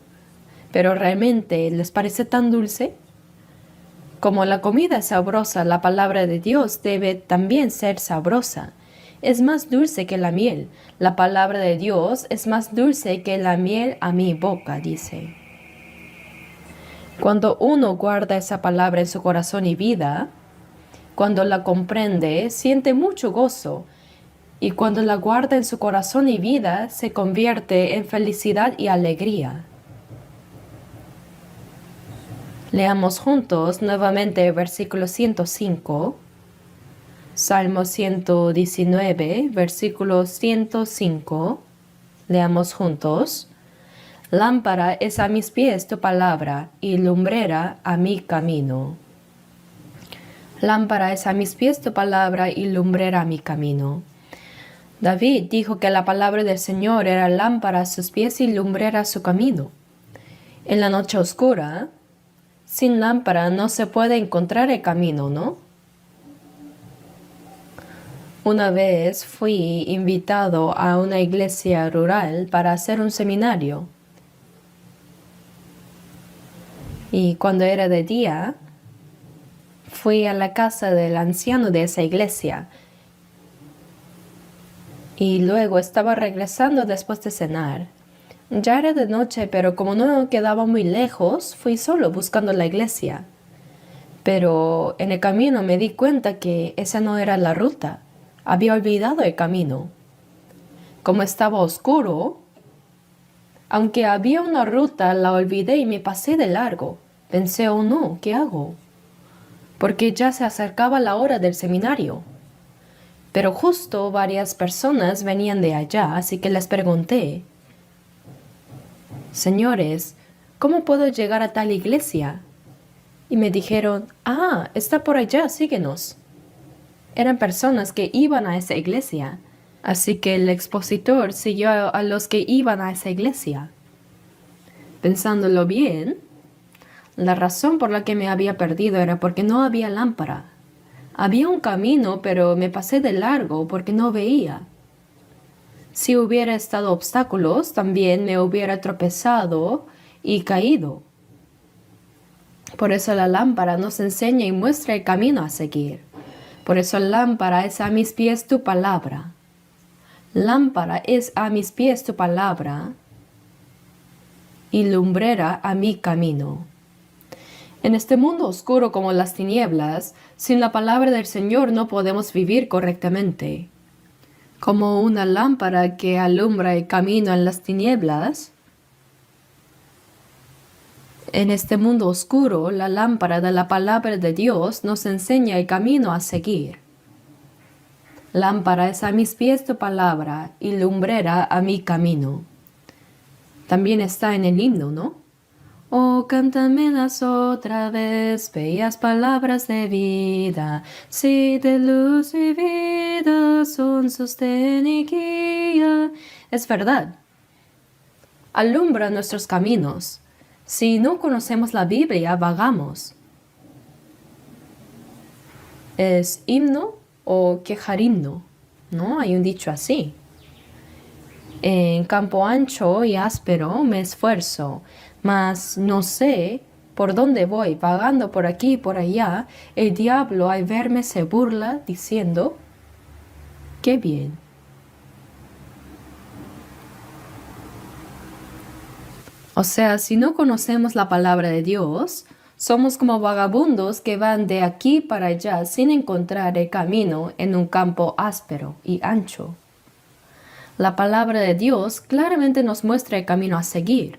pero realmente ¿les parece tan dulce? Como la comida es sabrosa, la palabra de Dios debe también ser sabrosa. Es más dulce que la miel. La palabra de Dios es más dulce que la miel a mi boca, dice. Cuando uno guarda esa palabra en su corazón y vida, cuando la comprende, siente mucho gozo. Y cuando la guarda en su corazón y vida, se convierte en felicidad y alegría. Leamos juntos nuevamente el versículo 105, Salmo 119, versículo 105. Leamos juntos. Lámpara es a mis pies tu palabra y lumbrera a mi camino. Lámpara es a mis pies tu palabra y lumbrera a mi camino. David dijo que la palabra del Señor era lámpara a sus pies y lumbrera a su camino. En la noche oscura, sin lámpara no se puede encontrar el camino, ¿no? Una vez fui invitado a una iglesia rural para hacer un seminario. Y cuando era de día, fui a la casa del anciano de esa iglesia. Y luego estaba regresando después de cenar. Ya era de noche, pero como no quedaba muy lejos, fui solo buscando la iglesia. Pero en el camino me di cuenta que esa no era la ruta. Había olvidado el camino. Como estaba oscuro, aunque había una ruta, la olvidé y me pasé de largo. Pensé, oh no, ¿qué hago? Porque ya se acercaba la hora del seminario. Pero justo varias personas venían de allá, así que les pregunté, señores, ¿cómo puedo llegar a tal iglesia? Y me dijeron, está por allá, síguenos. Eran personas que iban a esa iglesia, así que el expositor siguió a los que iban a esa iglesia. Pensándolo bien, la razón por la que me había perdido era porque no había lámpara. Había un camino, pero me pasé de largo porque no veía. Si hubiera estado obstáculos, también me hubiera tropezado y caído. Por eso la lámpara nos enseña y muestra el camino a seguir. Por eso lámpara es a mis pies tu palabra. Lámpara es a mis pies tu palabra y lumbrera a mi camino. En este mundo oscuro como las tinieblas, sin la palabra del Señor no podemos vivir correctamente. Como una lámpara que alumbra el camino en las tinieblas, en este mundo oscuro, la lámpara de la palabra de Dios nos enseña el camino a seguir. Lámpara es a mis pies tu palabra y lumbrera a mi camino. También está en el himno, ¿no? Oh, cántamelas otra vez, bellas palabras de vida, sí, de luz y vida son sostén y guía. Es verdad. Alumbra nuestros caminos. Si no conocemos la Biblia, vagamos. ¿Es himno o quejar himno? ¿No? Hay un dicho así. En campo ancho y áspero me esfuerzo, mas no sé por dónde voy, vagando por aquí y por allá. El diablo al verme se burla, diciendo, ¡qué bien! O sea, si no conocemos la palabra de Dios, somos como vagabundos que van de aquí para allá sin encontrar el camino en un campo áspero y ancho. La palabra de Dios claramente nos muestra el camino a seguir.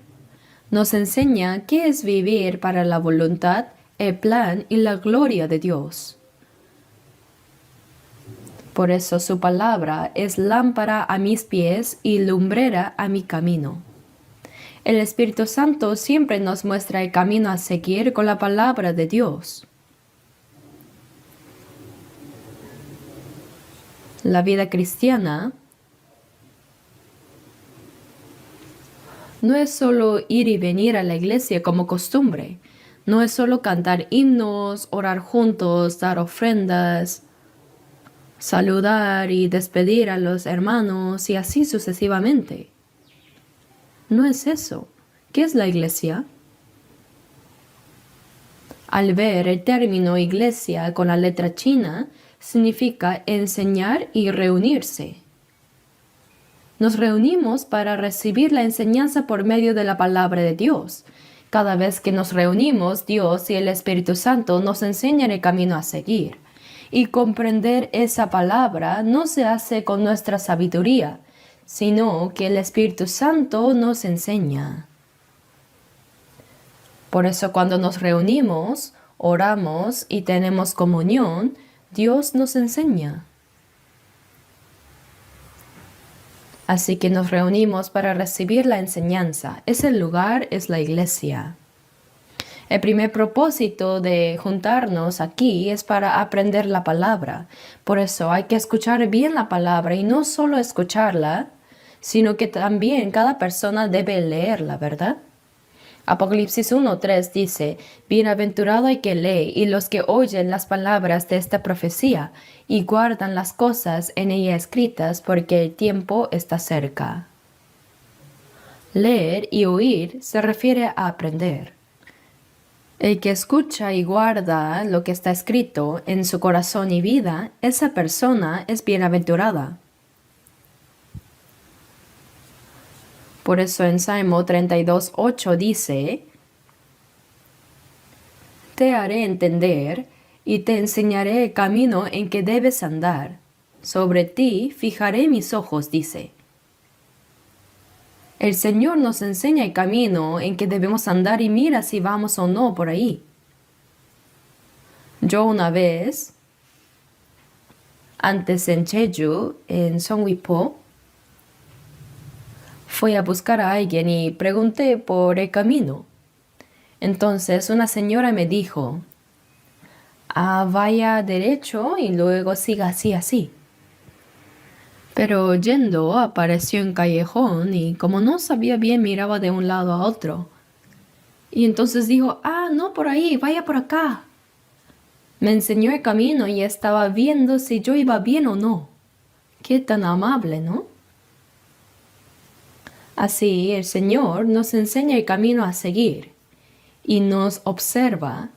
Nos enseña qué es vivir para la voluntad, el plan y la gloria de Dios. Por eso su palabra es lámpara a mis pies y lumbrera a mi camino. El Espíritu Santo siempre nos muestra el camino a seguir con la palabra de Dios. La vida cristiana no es solo ir y venir a la iglesia como costumbre. No es solo cantar himnos, orar juntos, dar ofrendas, saludar y despedir a los hermanos y así sucesivamente. No es eso. ¿Qué es la iglesia? Al ver el término iglesia con la letra china, significa enseñar y reunirse. Nos reunimos para recibir la enseñanza por medio de la palabra de Dios. Cada vez que nos reunimos, Dios y el Espíritu Santo nos enseñan el camino a seguir. Y comprender esa palabra no se hace con nuestra sabiduría, sino que el Espíritu Santo nos enseña. Por eso cuando nos reunimos, oramos y tenemos comunión, Dios nos enseña. Así que nos reunimos para recibir la enseñanza. Ese lugar es la iglesia. El primer propósito de juntarnos aquí es para aprender la palabra. Por eso hay que escuchar bien la palabra y no solo escucharla, sino que también cada persona debe leerla, ¿verdad? Apocalipsis 1:3 dice, bienaventurado el que lee y los que oyen las palabras de esta profecía y guardan las cosas en ella escritas porque el tiempo está cerca. Leer y oír se refiere a aprender. El que escucha y guarda lo que está escrito en su corazón y vida, esa persona es bienaventurada. Por eso en Salmo 32:8 dice, te haré entender y te enseñaré el camino en que debes andar. Sobre ti fijaré mis ojos, dice. El Señor nos enseña el camino en que debemos andar y mira si vamos o no por ahí. Yo una vez, antes en Jeju, en Songwipo, fui a buscar a alguien y pregunté por el camino. Entonces una señora me dijo, vaya derecho y luego siga así. Pero yendo apareció en callejón y como no sabía bien miraba de un lado a otro. Y entonces dijo, no por ahí, vaya por acá. Me enseñó el camino y estaba viendo si yo iba bien o no. Qué tan amable, ¿no? Así el Señor nos enseña el camino a seguir y nos observa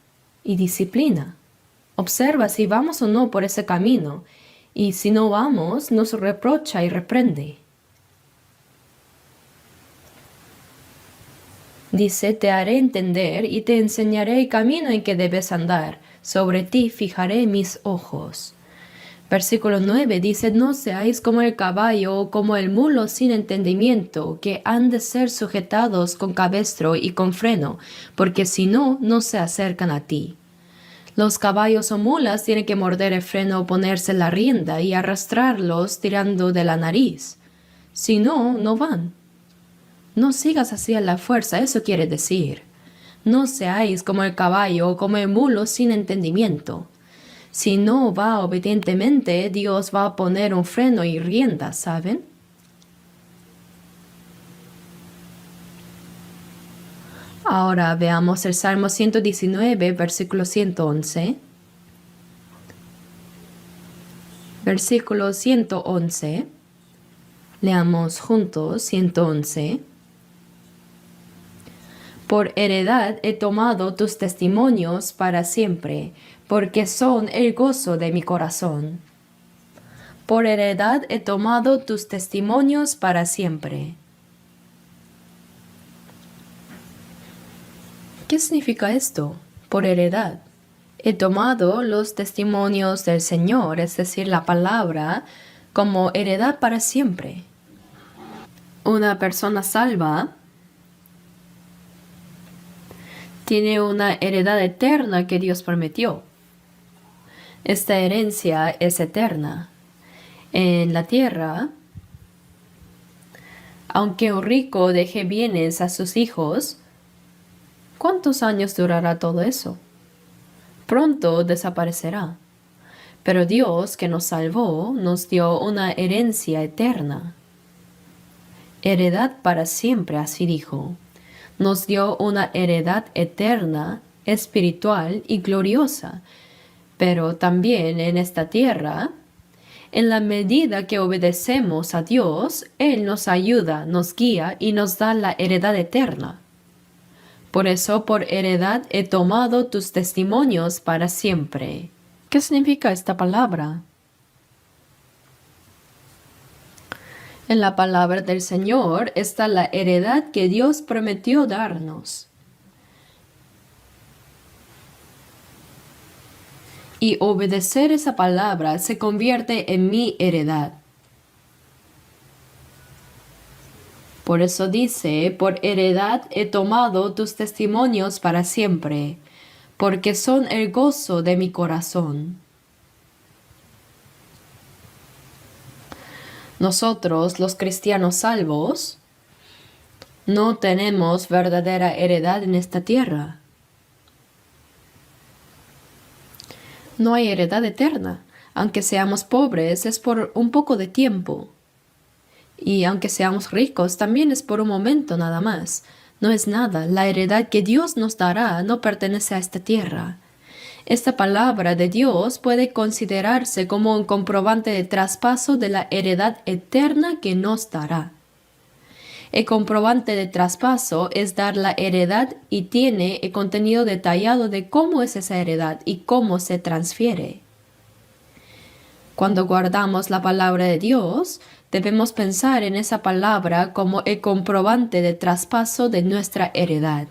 y disciplina. Observa si vamos o no por ese camino y si no vamos, nos reprocha y reprende. Dice, te haré entender y te enseñaré el camino en que debes andar. Sobre ti fijaré mis ojos. Versículo 9 dice, no seáis como el caballo o como el mulo sin entendimiento, que han de ser sujetados con cabestro y con freno, porque si no, no se acercan a ti. Los caballos o mulas tienen que morder el freno o ponerse la rienda y arrastrarlos tirando de la nariz. Si no, no van. No sigas hacia la fuerza, eso quiere decir. No seáis como el caballo o como el mulo sin entendimiento. Si no va obedientemente, Dios va a poner un freno y rienda, ¿saben? Ahora veamos el Salmo 119, versículo 111. Versículo 111. Leamos juntos 111. Por heredad he tomado tus testimonios para siempre, porque son el gozo de mi corazón. Por heredad he tomado tus testimonios para siempre. ¿Qué significa esto? Por heredad. He tomado los testimonios del Señor, es decir, la palabra, como heredad para siempre. Una persona salva tiene una heredad eterna que Dios prometió. Esta herencia es eterna. En la tierra, aunque un rico deje bienes a sus hijos, ¿cuántos años durará todo eso? Pronto desaparecerá. Pero Dios, que nos salvó, nos dio una herencia eterna. Heredad para siempre, así dijo. Nos dio una heredad eterna, espiritual y gloriosa. Pero también en esta tierra, en la medida que obedecemos a Dios, Él nos ayuda, nos guía y nos da la heredad eterna. Por eso, por heredad he tomado tus testimonios para siempre. ¿Qué significa esta palabra? En la palabra del Señor está la heredad que Dios prometió darnos. Y obedecer esa palabra se convierte en mi heredad. Por eso dice, por heredad he tomado tus testimonios para siempre, porque son el gozo de mi corazón. Nosotros, los cristianos salvos, no tenemos verdadera heredad en esta tierra. No hay heredad eterna. Aunque seamos pobres, es por un poco de tiempo. Y aunque seamos ricos, también es por un momento nada más. No es nada. La heredad que Dios nos dará no pertenece a esta tierra. Esta palabra de Dios puede considerarse como un comprobante de traspaso de la heredad eterna que nos dará. El comprobante de traspaso es dar la heredad y tiene el contenido detallado de cómo es esa heredad y cómo se transfiere. Cuando guardamos la palabra de Dios, debemos pensar en esa palabra como el comprobante de traspaso de nuestra heredad.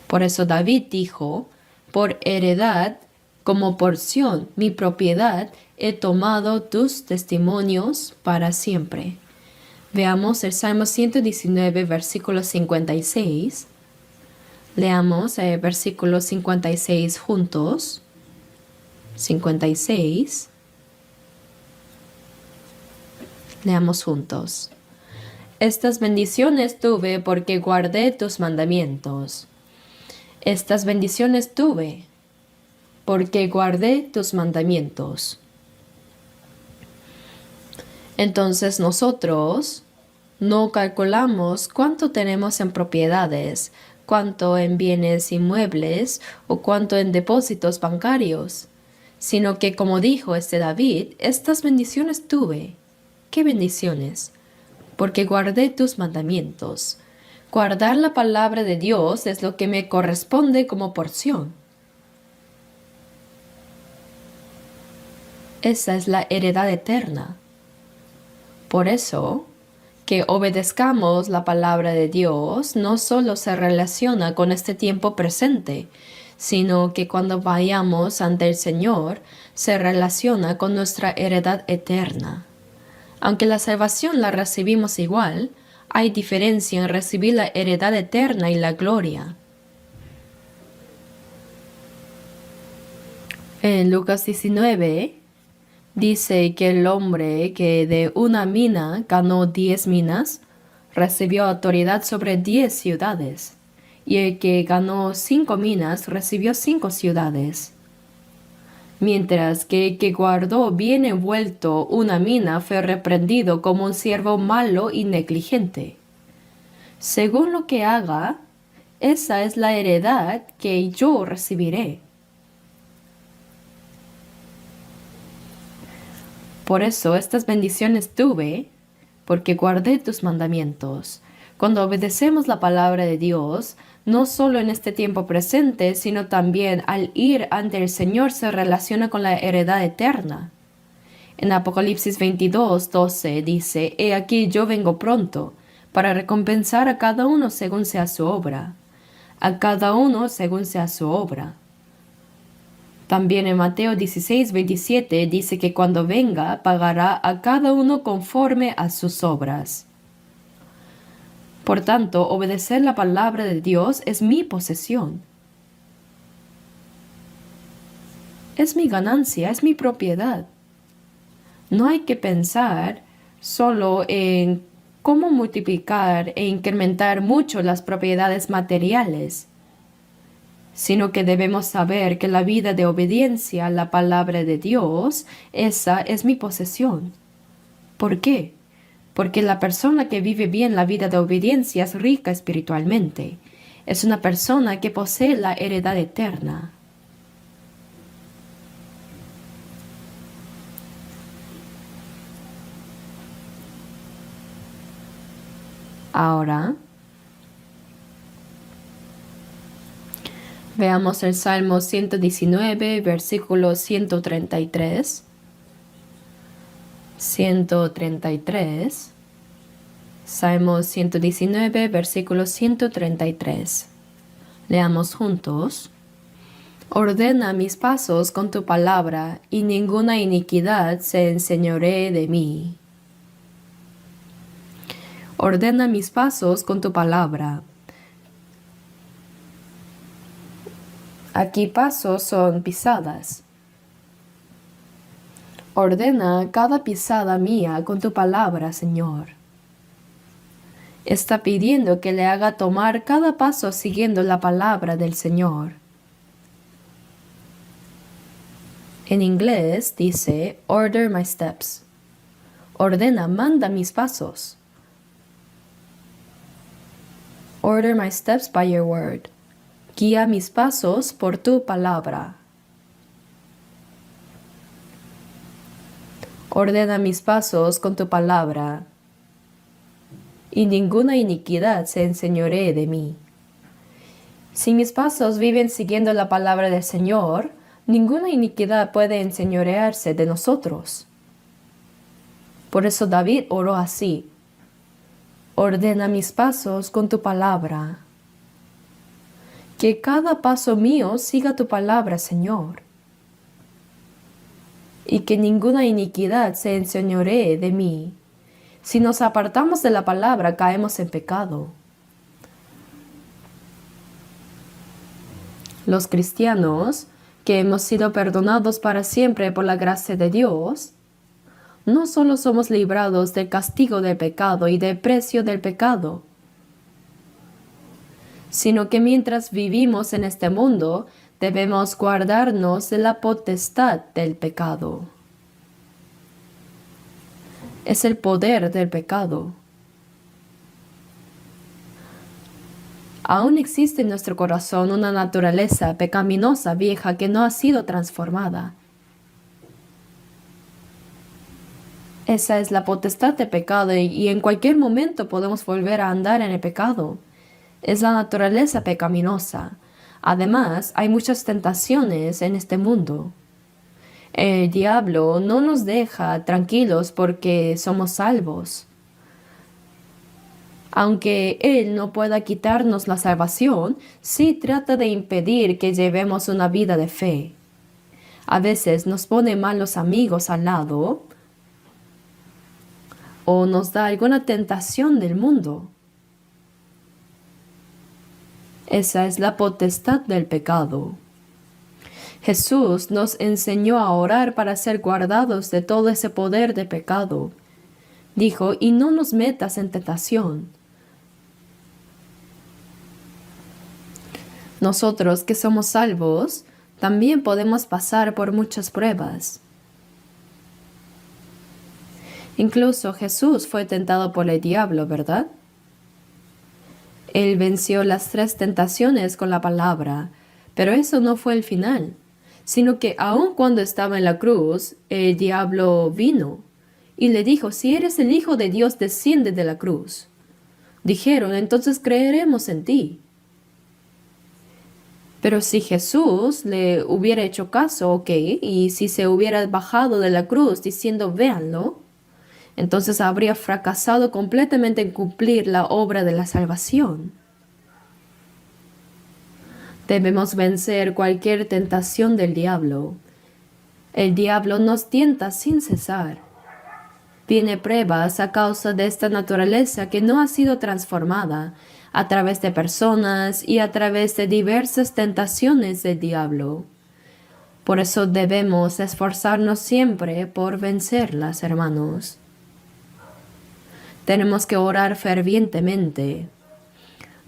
Por eso David dijo, por heredad, como porción, mi propiedad, he tomado tus testimonios para siempre. Veamos el Salmo 119, versículo 56. Leamos el versículo 56 juntos. 56. Leamos juntos. Estas bendiciones tuve porque guardé tus mandamientos. Estas bendiciones tuve porque guardé tus mandamientos. Entonces nosotros no calculamos cuánto tenemos en propiedades, cuánto en bienes inmuebles o cuánto en depósitos bancarios, sino que, como dijo David, estas bendiciones tuve. ¿Qué bendiciones? Porque guardé tus mandamientos. Guardar la palabra de Dios es lo que me corresponde como porción. Esa es la heredad eterna. Por eso, que obedezcamos la palabra de Dios no solo se relaciona con este tiempo presente, sino que cuando vayamos ante el Señor, se relaciona con nuestra heredad eterna. Aunque la salvación la recibimos igual, hay diferencia en recibir la heredad eterna y la gloria. En Lucas 19, dice que el hombre que de una mina ganó 10 minas, recibió autoridad sobre 10 ciudades, y el que ganó 5 minas recibió 5 ciudades. Mientras que el que guardó bien envuelto una mina fue reprendido como un siervo malo y negligente. Según lo que haga, esa es la heredad que yo recibiré. Por eso estas bendiciones tuve, porque guardé tus mandamientos. Cuando obedecemos la palabra de Dios, no solo en este tiempo presente, sino también al ir ante el Señor se relaciona con la heredad eterna. En Apocalipsis 22, 12 dice, «He aquí yo vengo pronto, para recompensar a cada uno según sea su obra. A cada uno según sea su obra. También en Mateo 16:27 dice que cuando venga pagará a cada uno conforme a sus obras. Por tanto, obedecer la palabra de Dios es mi posesión. Es mi ganancia, es mi propiedad. No hay que pensar solo en cómo multiplicar e incrementar mucho las propiedades materiales, sino que debemos saber que la vida de obediencia a la palabra de Dios, esa es mi posesión. ¿Por qué? Porque la persona que vive bien la vida de obediencia es rica espiritualmente. Es una persona que posee la heredad eterna. Ahora, veamos el Salmo 119, versículo 133. 133. Salmo 119, versículo 133. Leamos juntos. Ordena mis pasos con tu palabra, y ninguna iniquidad se enseñoree de mí. Ordena mis pasos con tu palabra. Aquí pasos son pisadas. Ordena cada pisada mía con tu palabra, Señor. Está pidiendo que le haga tomar cada paso siguiendo la palabra del Señor. En inglés dice, order my steps. Ordena, manda mis pasos. Order my steps by your word. Guía mis pasos por tu palabra. Ordena mis pasos con tu palabra, y ninguna iniquidad se enseñoree de mí. Si mis pasos viven siguiendo la palabra del Señor, ninguna iniquidad puede enseñorearse de nosotros. Por eso David oró así: ordena mis pasos con tu palabra. Que cada paso mío siga tu palabra, Señor. Y que ninguna iniquidad se enseñoree de mí. Si nos apartamos de la palabra, caemos en pecado. Los cristianos, que hemos sido perdonados para siempre por la gracia de Dios, no solo somos librados del castigo del pecado y del precio del pecado, sino que mientras vivimos en este mundo, debemos guardarnos de la potestad del pecado. Es el poder del pecado. Aún existe en nuestro corazón una naturaleza pecaminosa vieja que no ha sido transformada. Esa es la potestad del pecado y en cualquier momento podemos volver a andar en el pecado. Es la naturaleza pecaminosa. Además, hay muchas tentaciones en este mundo. El diablo no nos deja tranquilos porque somos salvos. Aunque él no pueda quitarnos la salvación, sí trata de impedir que llevemos una vida de fe. A veces nos pone malos amigos al lado o nos da alguna tentación del mundo. Esa es la potestad del pecado. Jesús nos enseñó a orar para ser guardados de todo ese poder de pecado. Dijo, y no nos metas en tentación. Nosotros que somos salvos, también podemos pasar por muchas pruebas. Incluso Jesús fue tentado por el diablo, ¿verdad? Él venció las 3 tentaciones con la palabra, pero eso no fue el final, sino que aun cuando estaba en la cruz, el diablo vino y le dijo, si eres el Hijo de Dios, desciende de la cruz. Dijeron, entonces creeremos en ti. Pero si Jesús le hubiera hecho caso, y si se hubiera bajado de la cruz diciendo, véanlo, entonces habría fracasado completamente en cumplir la obra de la salvación. Debemos vencer cualquier tentación del diablo. El diablo nos tienta sin cesar. Tiene pruebas a causa de esta naturaleza que no ha sido transformada a través de personas y a través de diversas tentaciones del diablo. Por eso debemos esforzarnos siempre por vencerlas, hermanos. Tenemos que orar fervientemente.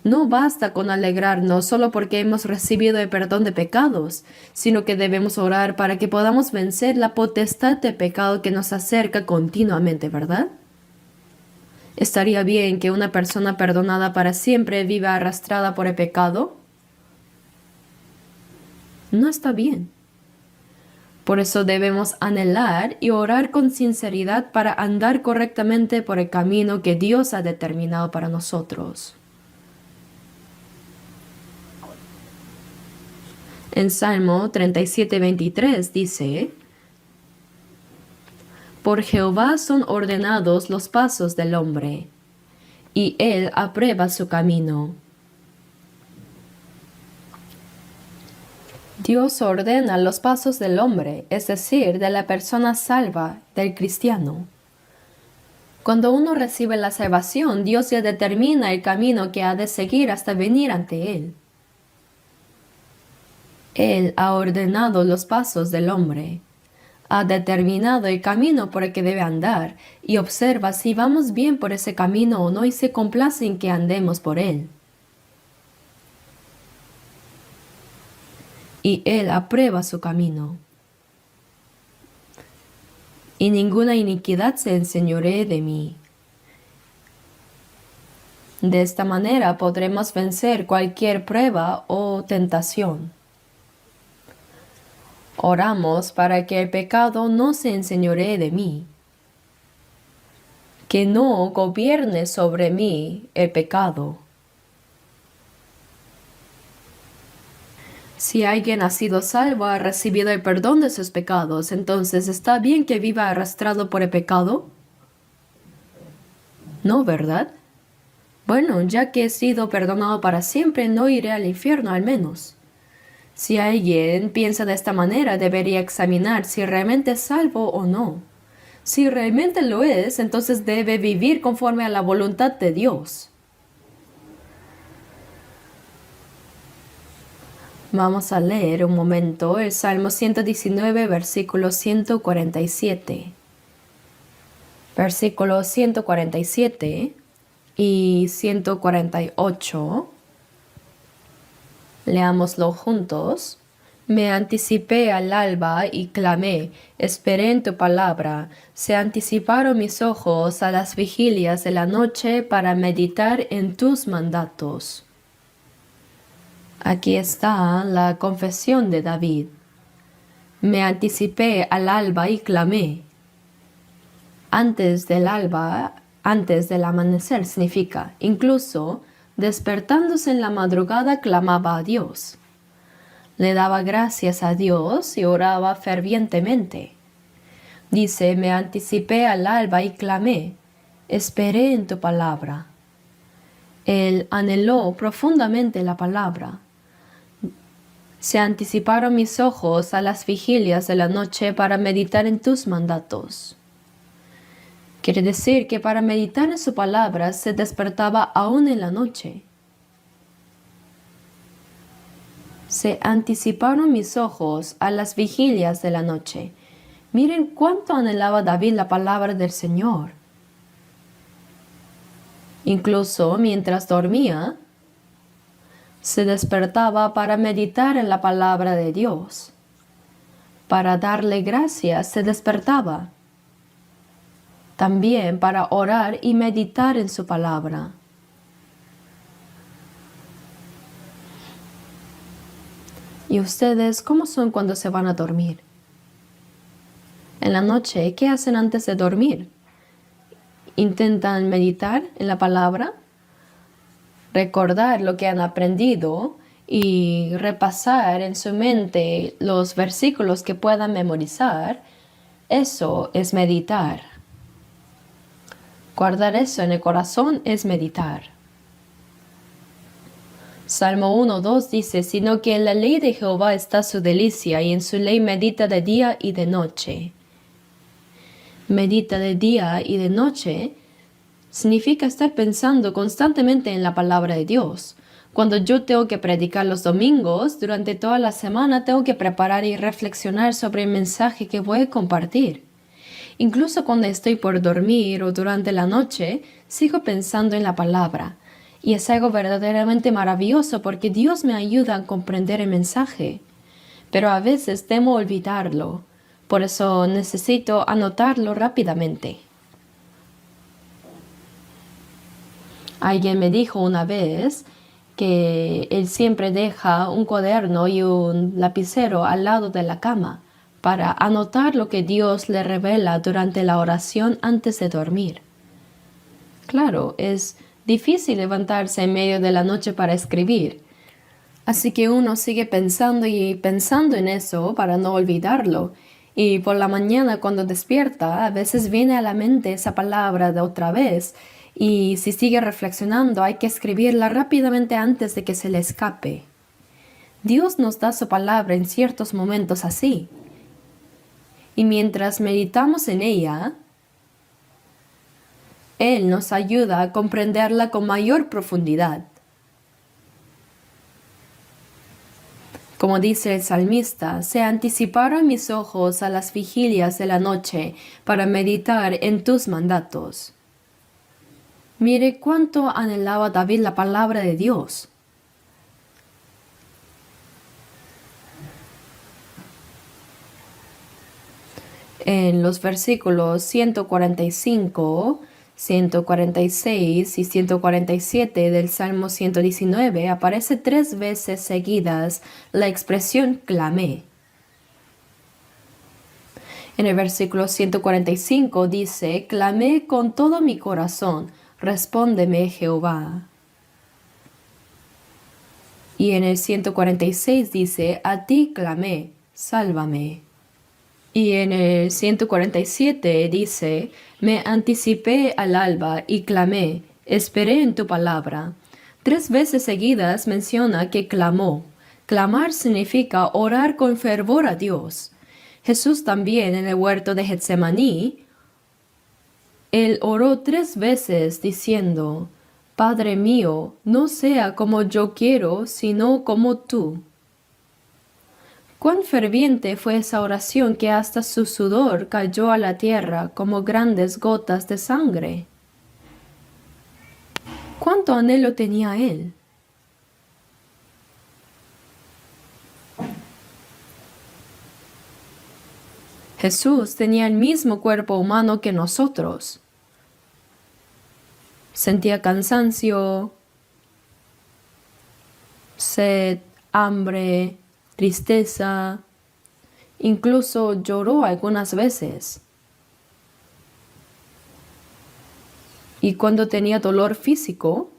No basta con alegrarnos solo porque hemos recibido el perdón de pecados, sino que debemos orar para que podamos vencer la potestad de pecado que nos acerca continuamente, ¿verdad? ¿Estaría bien que una persona perdonada para siempre viva arrastrada por el pecado? No está bien. Por eso debemos anhelar y orar con sinceridad para andar correctamente por el camino que Dios ha determinado para nosotros. En Salmo 37:23 dice: Por Jehová son ordenados los pasos del hombre, y él aprueba su camino. Dios ordena los pasos del hombre, es decir, de la persona salva, del cristiano. Cuando uno recibe la salvación, Dios ya determina el camino que ha de seguir hasta venir ante Él. Él ha ordenado los pasos del hombre, ha determinado el camino por el que debe andar y observa si vamos bien por ese camino o no y se complace en que andemos por él. Y Él aprueba su camino. Y ninguna iniquidad se enseñoree de mí. De esta manera podremos vencer cualquier prueba o tentación. Oramos para que el pecado no se enseñoree de mí, que no gobierne sobre mí el pecado. Si alguien ha sido salvo, ha recibido el perdón de sus pecados, entonces ¿está bien que viva arrastrado por el pecado? No, ¿verdad? Bueno, ya que he sido perdonado para siempre, no iré al infierno al menos. Si alguien piensa de esta manera, debería examinar si realmente es salvo o no. Si realmente lo es, entonces debe vivir conforme a la voluntad de Dios. Vamos a leer un momento el Salmo 119, versículo 147. Versículo 147 y 148. Leámoslo juntos. Me anticipé al alba y clamé, esperé en tu palabra. Se anticiparon mis ojos a las vigilias de la noche para meditar en tus mandatos. Aquí está la confesión de David. Me anticipé al alba y clamé. Antes del alba, antes del amanecer significa, incluso despertándose en la madrugada clamaba a Dios. Le daba gracias a Dios y oraba fervientemente. Dice, me anticipé al alba y clamé, esperé en tu palabra. Él anheló profundamente la palabra. Se anticiparon mis ojos a las vigilias de la noche para meditar en tus mandatos. Quiere decir que para meditar en su palabra se despertaba aún en la noche. Se anticiparon mis ojos a las vigilias de la noche. Miren cuánto anhelaba David la palabra del Señor. Incluso mientras dormía, se despertaba para meditar en la palabra de Dios. Para darle gracias se despertaba. También para orar y meditar en su palabra. ¿Y ustedes cómo son cuando se van a dormir? En la noche, ¿qué hacen antes de dormir? ¿Intentan meditar en la palabra? Recordar lo que han aprendido y repasar en su mente los versículos que puedan memorizar. Eso es meditar. Guardar eso en el corazón es meditar. Salmo 1:2 dice, sino que en la ley de Jehová está su delicia, y en su ley medita de día y de noche. Medita de día y de noche significa estar pensando constantemente en la palabra de Dios. Cuando yo tengo que predicar los domingos, durante toda la semana tengo que preparar y reflexionar sobre el mensaje que voy a compartir. Incluso cuando estoy por dormir o durante la noche, sigo pensando en la palabra. Y es algo verdaderamente maravilloso porque Dios me ayuda a comprender el mensaje. Pero a veces temo olvidarlo. Por eso necesito anotarlo rápidamente. Alguien me dijo una vez que él siempre deja un cuaderno y un lapicero al lado de la cama para anotar lo que Dios le revela durante la oración antes de dormir. Claro, es difícil levantarse en medio de la noche para escribir, así que uno sigue pensando y pensando en eso para no olvidarlo. Y por la mañana cuando despierta, a veces viene a la mente esa palabra de otra vez. Y si sigue reflexionando, hay que escribirla rápidamente antes de que se le escape. Dios nos da su palabra en ciertos momentos así. Y mientras meditamos en ella, Él nos ayuda a comprenderla con mayor profundidad. Como dice el salmista, se anticiparon mis ojos a las vigilias de la noche para meditar en tus mandatos. Mire cuánto anhelaba David la palabra de Dios. En los versículos 145, 146 y 147 del Salmo 119 aparece 3 veces seguidas la expresión clamé. En el versículo 145 dice, clamé con todo mi corazón, respóndeme Jehová. Y en el 146 dice, a ti clamé, sálvame. Y en el 147 dice, me anticipé al alba y clamé, esperé en tu palabra. 3 veces seguidas menciona que clamó. Clamar significa orar con fervor a Dios. Jesús también en el huerto de Getsemaní, Él oró 3 veces diciendo, Padre mío, no sea como yo quiero, sino como tú. Cuán ferviente fue esa oración que hasta su sudor cayó a la tierra como grandes gotas de sangre. Cuánto anhelo tenía él. Jesús tenía el mismo cuerpo humano que nosotros. Sentía cansancio, sed, hambre, tristeza, incluso lloró algunas veces. Y cuando tenía dolor físico,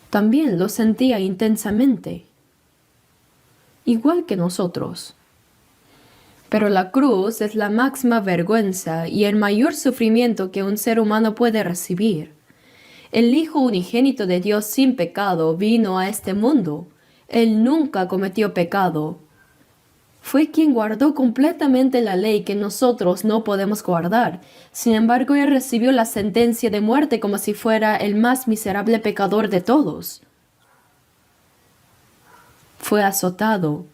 también lo sentía intensamente, igual que nosotros. Pero la cruz es la máxima vergüenza y el mayor sufrimiento que un ser humano puede recibir. El Hijo unigénito de Dios sin pecado vino a este mundo. Él nunca cometió pecado. Fue quien guardó completamente la ley que nosotros no podemos guardar. Sin embargo, Él recibió la sentencia de muerte como si fuera el más miserable pecador de todos. Fue azotado,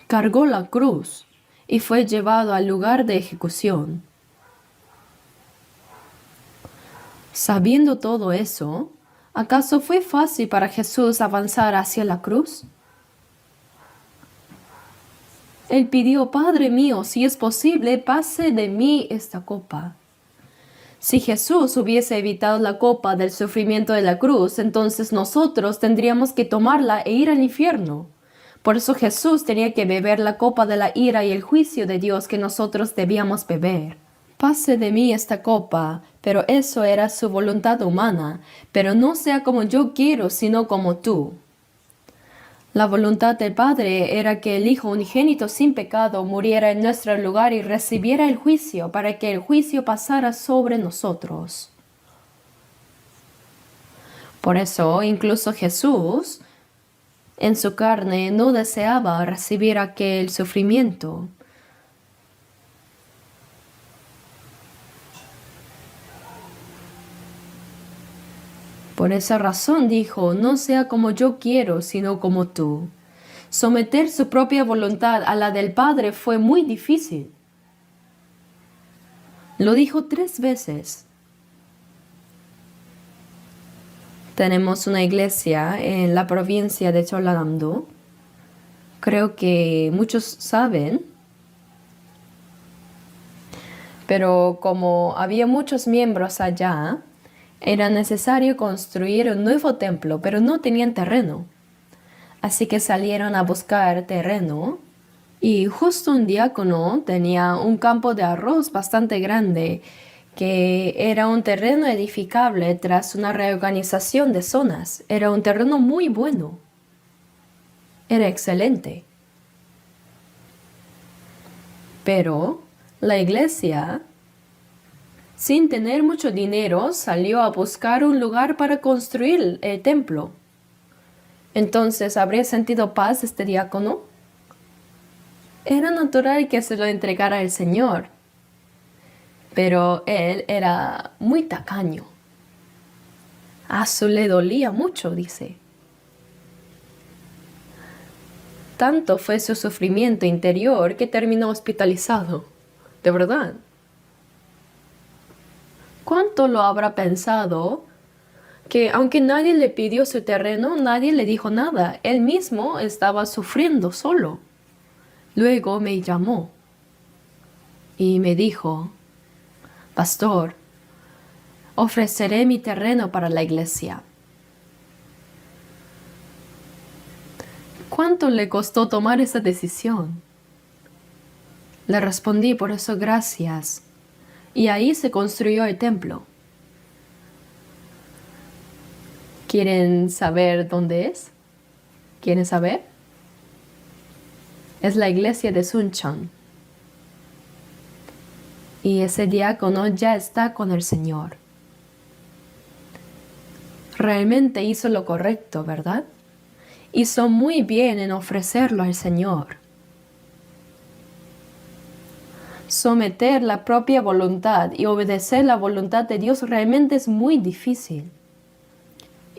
cargó la cruz y fue llevado al lugar de ejecución. Sabiendo todo eso, ¿acaso fue fácil para Jesús avanzar hacia la cruz? Él pidió, Padre mío, si es posible, pase de mí esta copa. Si Jesús hubiese evitado la copa del sufrimiento de la cruz, entonces nosotros tendríamos que tomarla e ir al infierno. Por eso Jesús tenía que beber la copa de la ira y el juicio de Dios que nosotros debíamos beber. Pase de mí esta copa, pero eso era su voluntad humana, pero no sea como yo quiero, sino como tú. La voluntad del Padre era que el Hijo unigénito sin pecado muriera en nuestro lugar y recibiera el juicio para que el juicio pasara sobre nosotros. Por eso, incluso Jesús, en su carne, no deseaba recibir aquel sufrimiento. Por esa razón dijo, no sea como yo quiero, sino como tú. Someter su propia voluntad a la del Padre fue muy difícil. Lo dijo 3 veces. Tenemos una iglesia en la provincia de Choladamdo. Creo que muchos saben. Pero como había muchos miembros allá, era necesario construir un nuevo templo, pero no tenían terreno. Así que salieron a buscar terreno y justo un diácono tenía un campo de arroz bastante grande que era un terreno edificable tras una reorganización de zonas. Era un terreno muy bueno. Era excelente. Pero la iglesia, sin tener mucho dinero, salió a buscar un lugar para construir el templo. Entonces, ¿habría sentido paz este diácono? Era natural que se lo entregara al Señor, pero él era muy tacaño. A su le dolía mucho, dice. Tanto fue su sufrimiento interior que terminó hospitalizado. De verdad. ¿Cuánto lo habrá pensado? Que aunque nadie le pidió su terreno, nadie le dijo nada. Él mismo estaba sufriendo solo. Luego me llamó y me dijo, Pastor, ofreceré mi terreno para la iglesia. ¿Cuánto le costó tomar esa decisión? Le respondí, por eso gracias. Y ahí se construyó el templo. ¿Quieren saber dónde es? ¿Quieren saber? Es la iglesia de Suncheon. Y ese diácono ya está con el Señor. Realmente hizo lo correcto, ¿verdad? Hizo muy bien en ofrecerlo al Señor. Someter la propia voluntad y obedecer la voluntad de Dios realmente es muy difícil.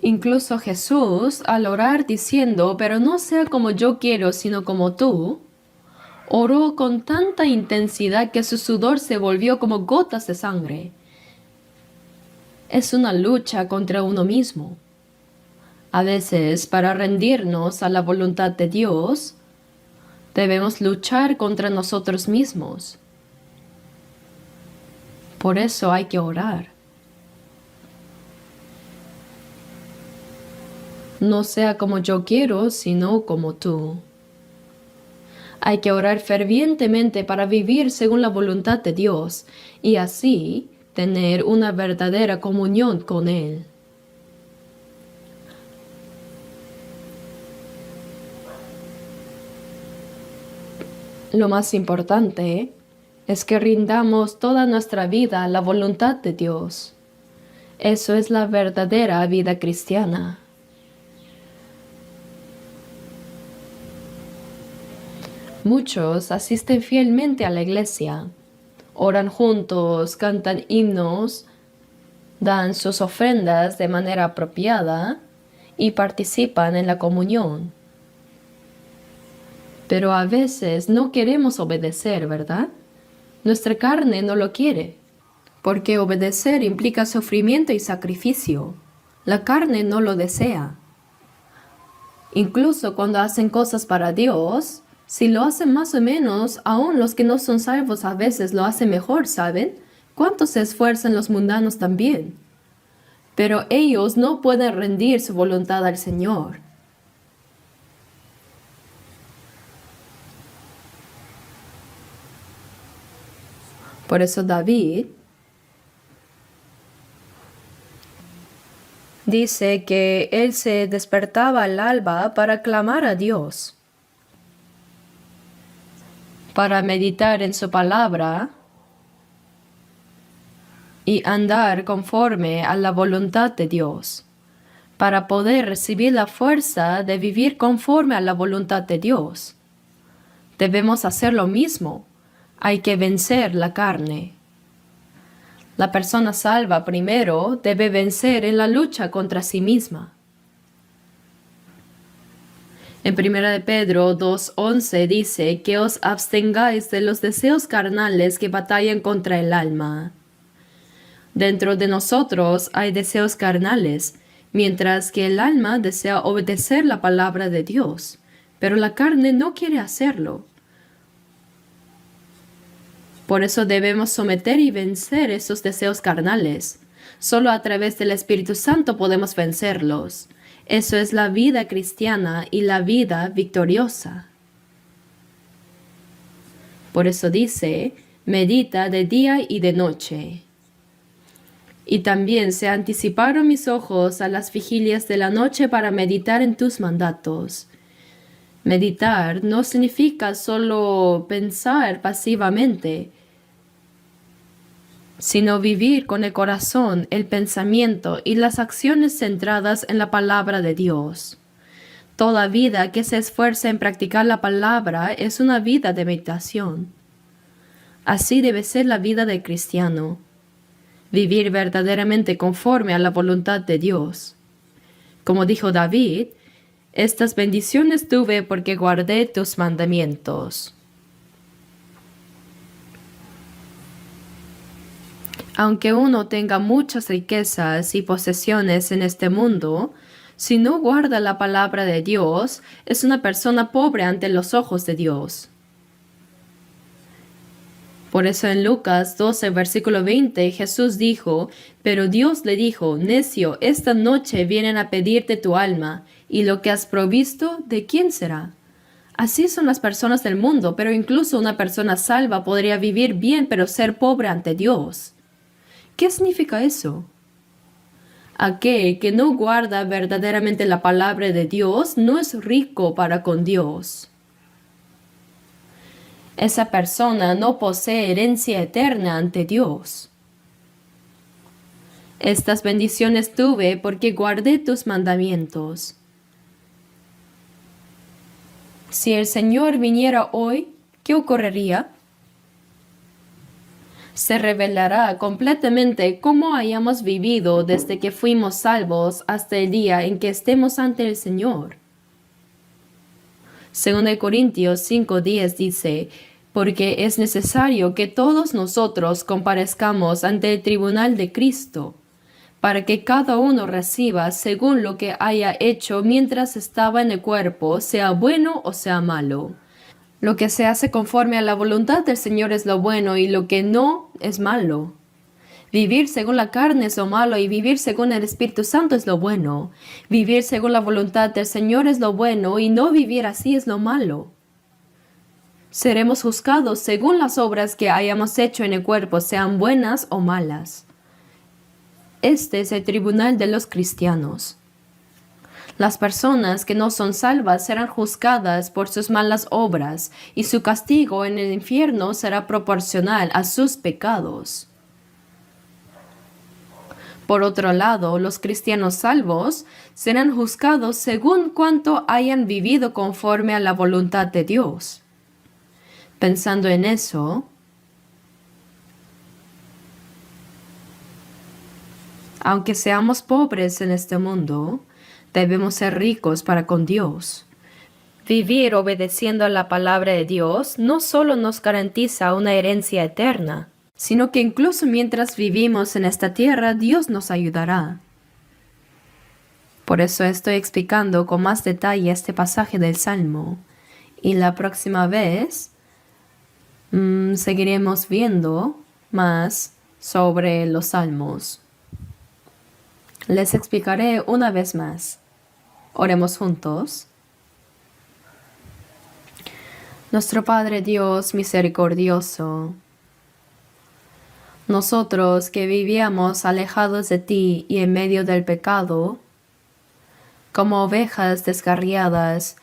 Incluso Jesús, al orar diciendo, pero no sea como yo quiero, sino como tú, oró con tanta intensidad que su sudor se volvió como gotas de sangre. Es una lucha contra uno mismo. A veces, para rendirnos a la voluntad de Dios, debemos luchar contra nosotros mismos. Por eso hay que orar. No sea como yo quiero, sino como tú. Hay que orar fervientemente para vivir según la voluntad de Dios y así tener una verdadera comunión con Él. Lo más importante es que rindamos toda nuestra vida a la voluntad de Dios. Eso es la verdadera vida cristiana. Muchos asisten fielmente a la iglesia, oran juntos, cantan himnos, dan sus ofrendas de manera apropiada y participan en la comunión. Pero a veces no queremos obedecer, ¿verdad? Nuestra carne no lo quiere, porque obedecer implica sufrimiento y sacrificio. La carne no lo desea. Incluso cuando hacen cosas para Dios, si lo hacen más o menos, aún los que no son salvos a veces lo hacen mejor, ¿saben? ¿Cuánto se esfuerzan los mundanos también? Pero ellos no pueden rendir su voluntad al Señor. Por eso David Dice que él se despertaba al alba para clamar a Dios, para meditar en su palabra y andar conforme a la voluntad de Dios, para poder recibir la fuerza de vivir conforme a la voluntad de Dios. Debemos hacer lo mismo. Hay que vencer la carne. La persona salva primero debe vencer en la lucha contra sí misma. En 1 de Pedro 2:11 dice que os abstengáis de los deseos carnales que batallan contra el alma. Dentro de nosotros hay deseos carnales, mientras que el alma desea obedecer la palabra de Dios, pero la carne no quiere hacerlo. Por eso debemos someter y vencer esos deseos carnales. Solo a través del Espíritu Santo podemos vencerlos. Eso es la vida cristiana y la vida victoriosa. Por eso dice, medita de día y de noche. Y también se anticiparon mis ojos a las vigilias de la noche para meditar en tus mandatos. Meditar no significa solo pensar pasivamente, sino vivir con el corazón, el pensamiento y las acciones centradas en la palabra de Dios. Toda vida que se esfuerza en practicar la palabra es una vida de meditación. Así debe ser la vida del cristiano. Vivir verdaderamente conforme a la voluntad de Dios. Como dijo David, estas bendiciones tuve porque guardé tus mandamientos. Aunque uno tenga muchas riquezas y posesiones en este mundo, si no guarda la palabra de Dios, es una persona pobre ante los ojos de Dios. Por eso en Lucas 12, versículo 20, Jesús dijo, pero Dios le dijo, necio, esta noche vienen a pedirte tu alma, y lo que has provisto, ¿de quién será? Así son las personas del mundo, pero incluso una persona salva podría vivir bien pero ser pobre ante Dios. ¿Qué significa eso? Aquel que no guarda verdaderamente la palabra de Dios no es rico para con Dios. Esa persona no posee herencia eterna ante Dios. Estas bendiciones tuve porque guardé tus mandamientos. Si el Señor viniera hoy, ¿qué ocurriría? Se revelará completamente cómo hayamos vivido desde que fuimos salvos hasta el día en que estemos ante el Señor. 2 Corintios 5:10 dice, porque es necesario que todos nosotros comparezcamos ante el tribunal de Cristo, para que cada uno reciba según lo que haya hecho mientras estaba en el cuerpo, sea bueno o sea malo. Lo que se hace conforme a la voluntad del Señor es lo bueno y lo que no es malo. Vivir según la carne es lo malo y vivir según el Espíritu Santo es lo bueno. Vivir según la voluntad del Señor es lo bueno y no vivir así es lo malo. Seremos juzgados según las obras que hayamos hecho en el cuerpo, sean buenas o malas. Este es el tribunal de los cristianos. Las personas que no son salvas serán juzgadas por sus malas obras, y su castigo en el infierno será proporcional a sus pecados. Por otro lado, los cristianos salvos serán juzgados según cuánto hayan vivido conforme a la voluntad de Dios. Pensando en eso, aunque seamos pobres en este mundo, debemos ser ricos para con Dios. Vivir obedeciendo a la palabra de Dios no solo nos garantiza una herencia eterna, sino que incluso mientras vivimos en esta tierra, Dios nos ayudará. Por eso estoy explicando con más detalle este pasaje del Salmo. Y la próxima vez seguiremos viendo más sobre los Salmos. Les explicaré una vez más. Oremos juntos. Nuestro Padre Dios misericordioso, Nosotros que vivíamos alejados de ti y en medio del pecado, como ovejas descarriadas,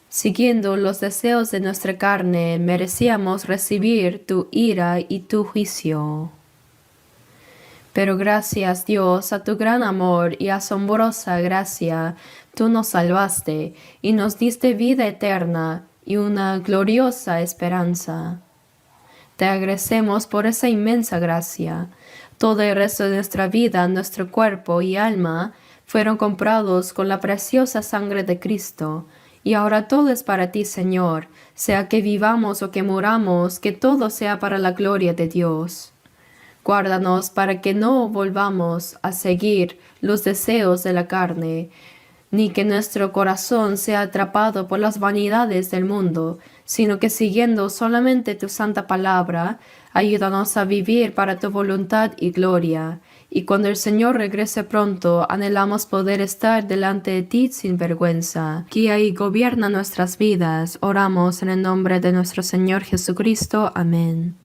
siguiendo los deseos de nuestra carne, merecíamos recibir tu ira y tu juicio. Pero gracias, Dios, a tu gran amor y asombrosa gracia, tú nos salvaste y nos diste vida eterna y una gloriosa esperanza. Te agradecemos por esa inmensa gracia. Todo el resto de nuestra vida, nuestro cuerpo y alma fueron comprados con la preciosa sangre de Cristo. Y ahora todo es para ti, Señor, sea que vivamos o que muramos, que todo sea para la gloria de Dios. Guárdanos para que no volvamos a seguir los deseos de la carne, ni que nuestro corazón sea atrapado por las vanidades del mundo, sino que siguiendo solamente tu santa palabra, ayúdanos a vivir para tu voluntad y gloria. Y cuando el Señor regrese pronto, anhelamos poder estar delante de ti sin vergüenza. Guía y gobierna nuestras vidas. Oramos en el nombre de nuestro Señor Jesucristo. Amén.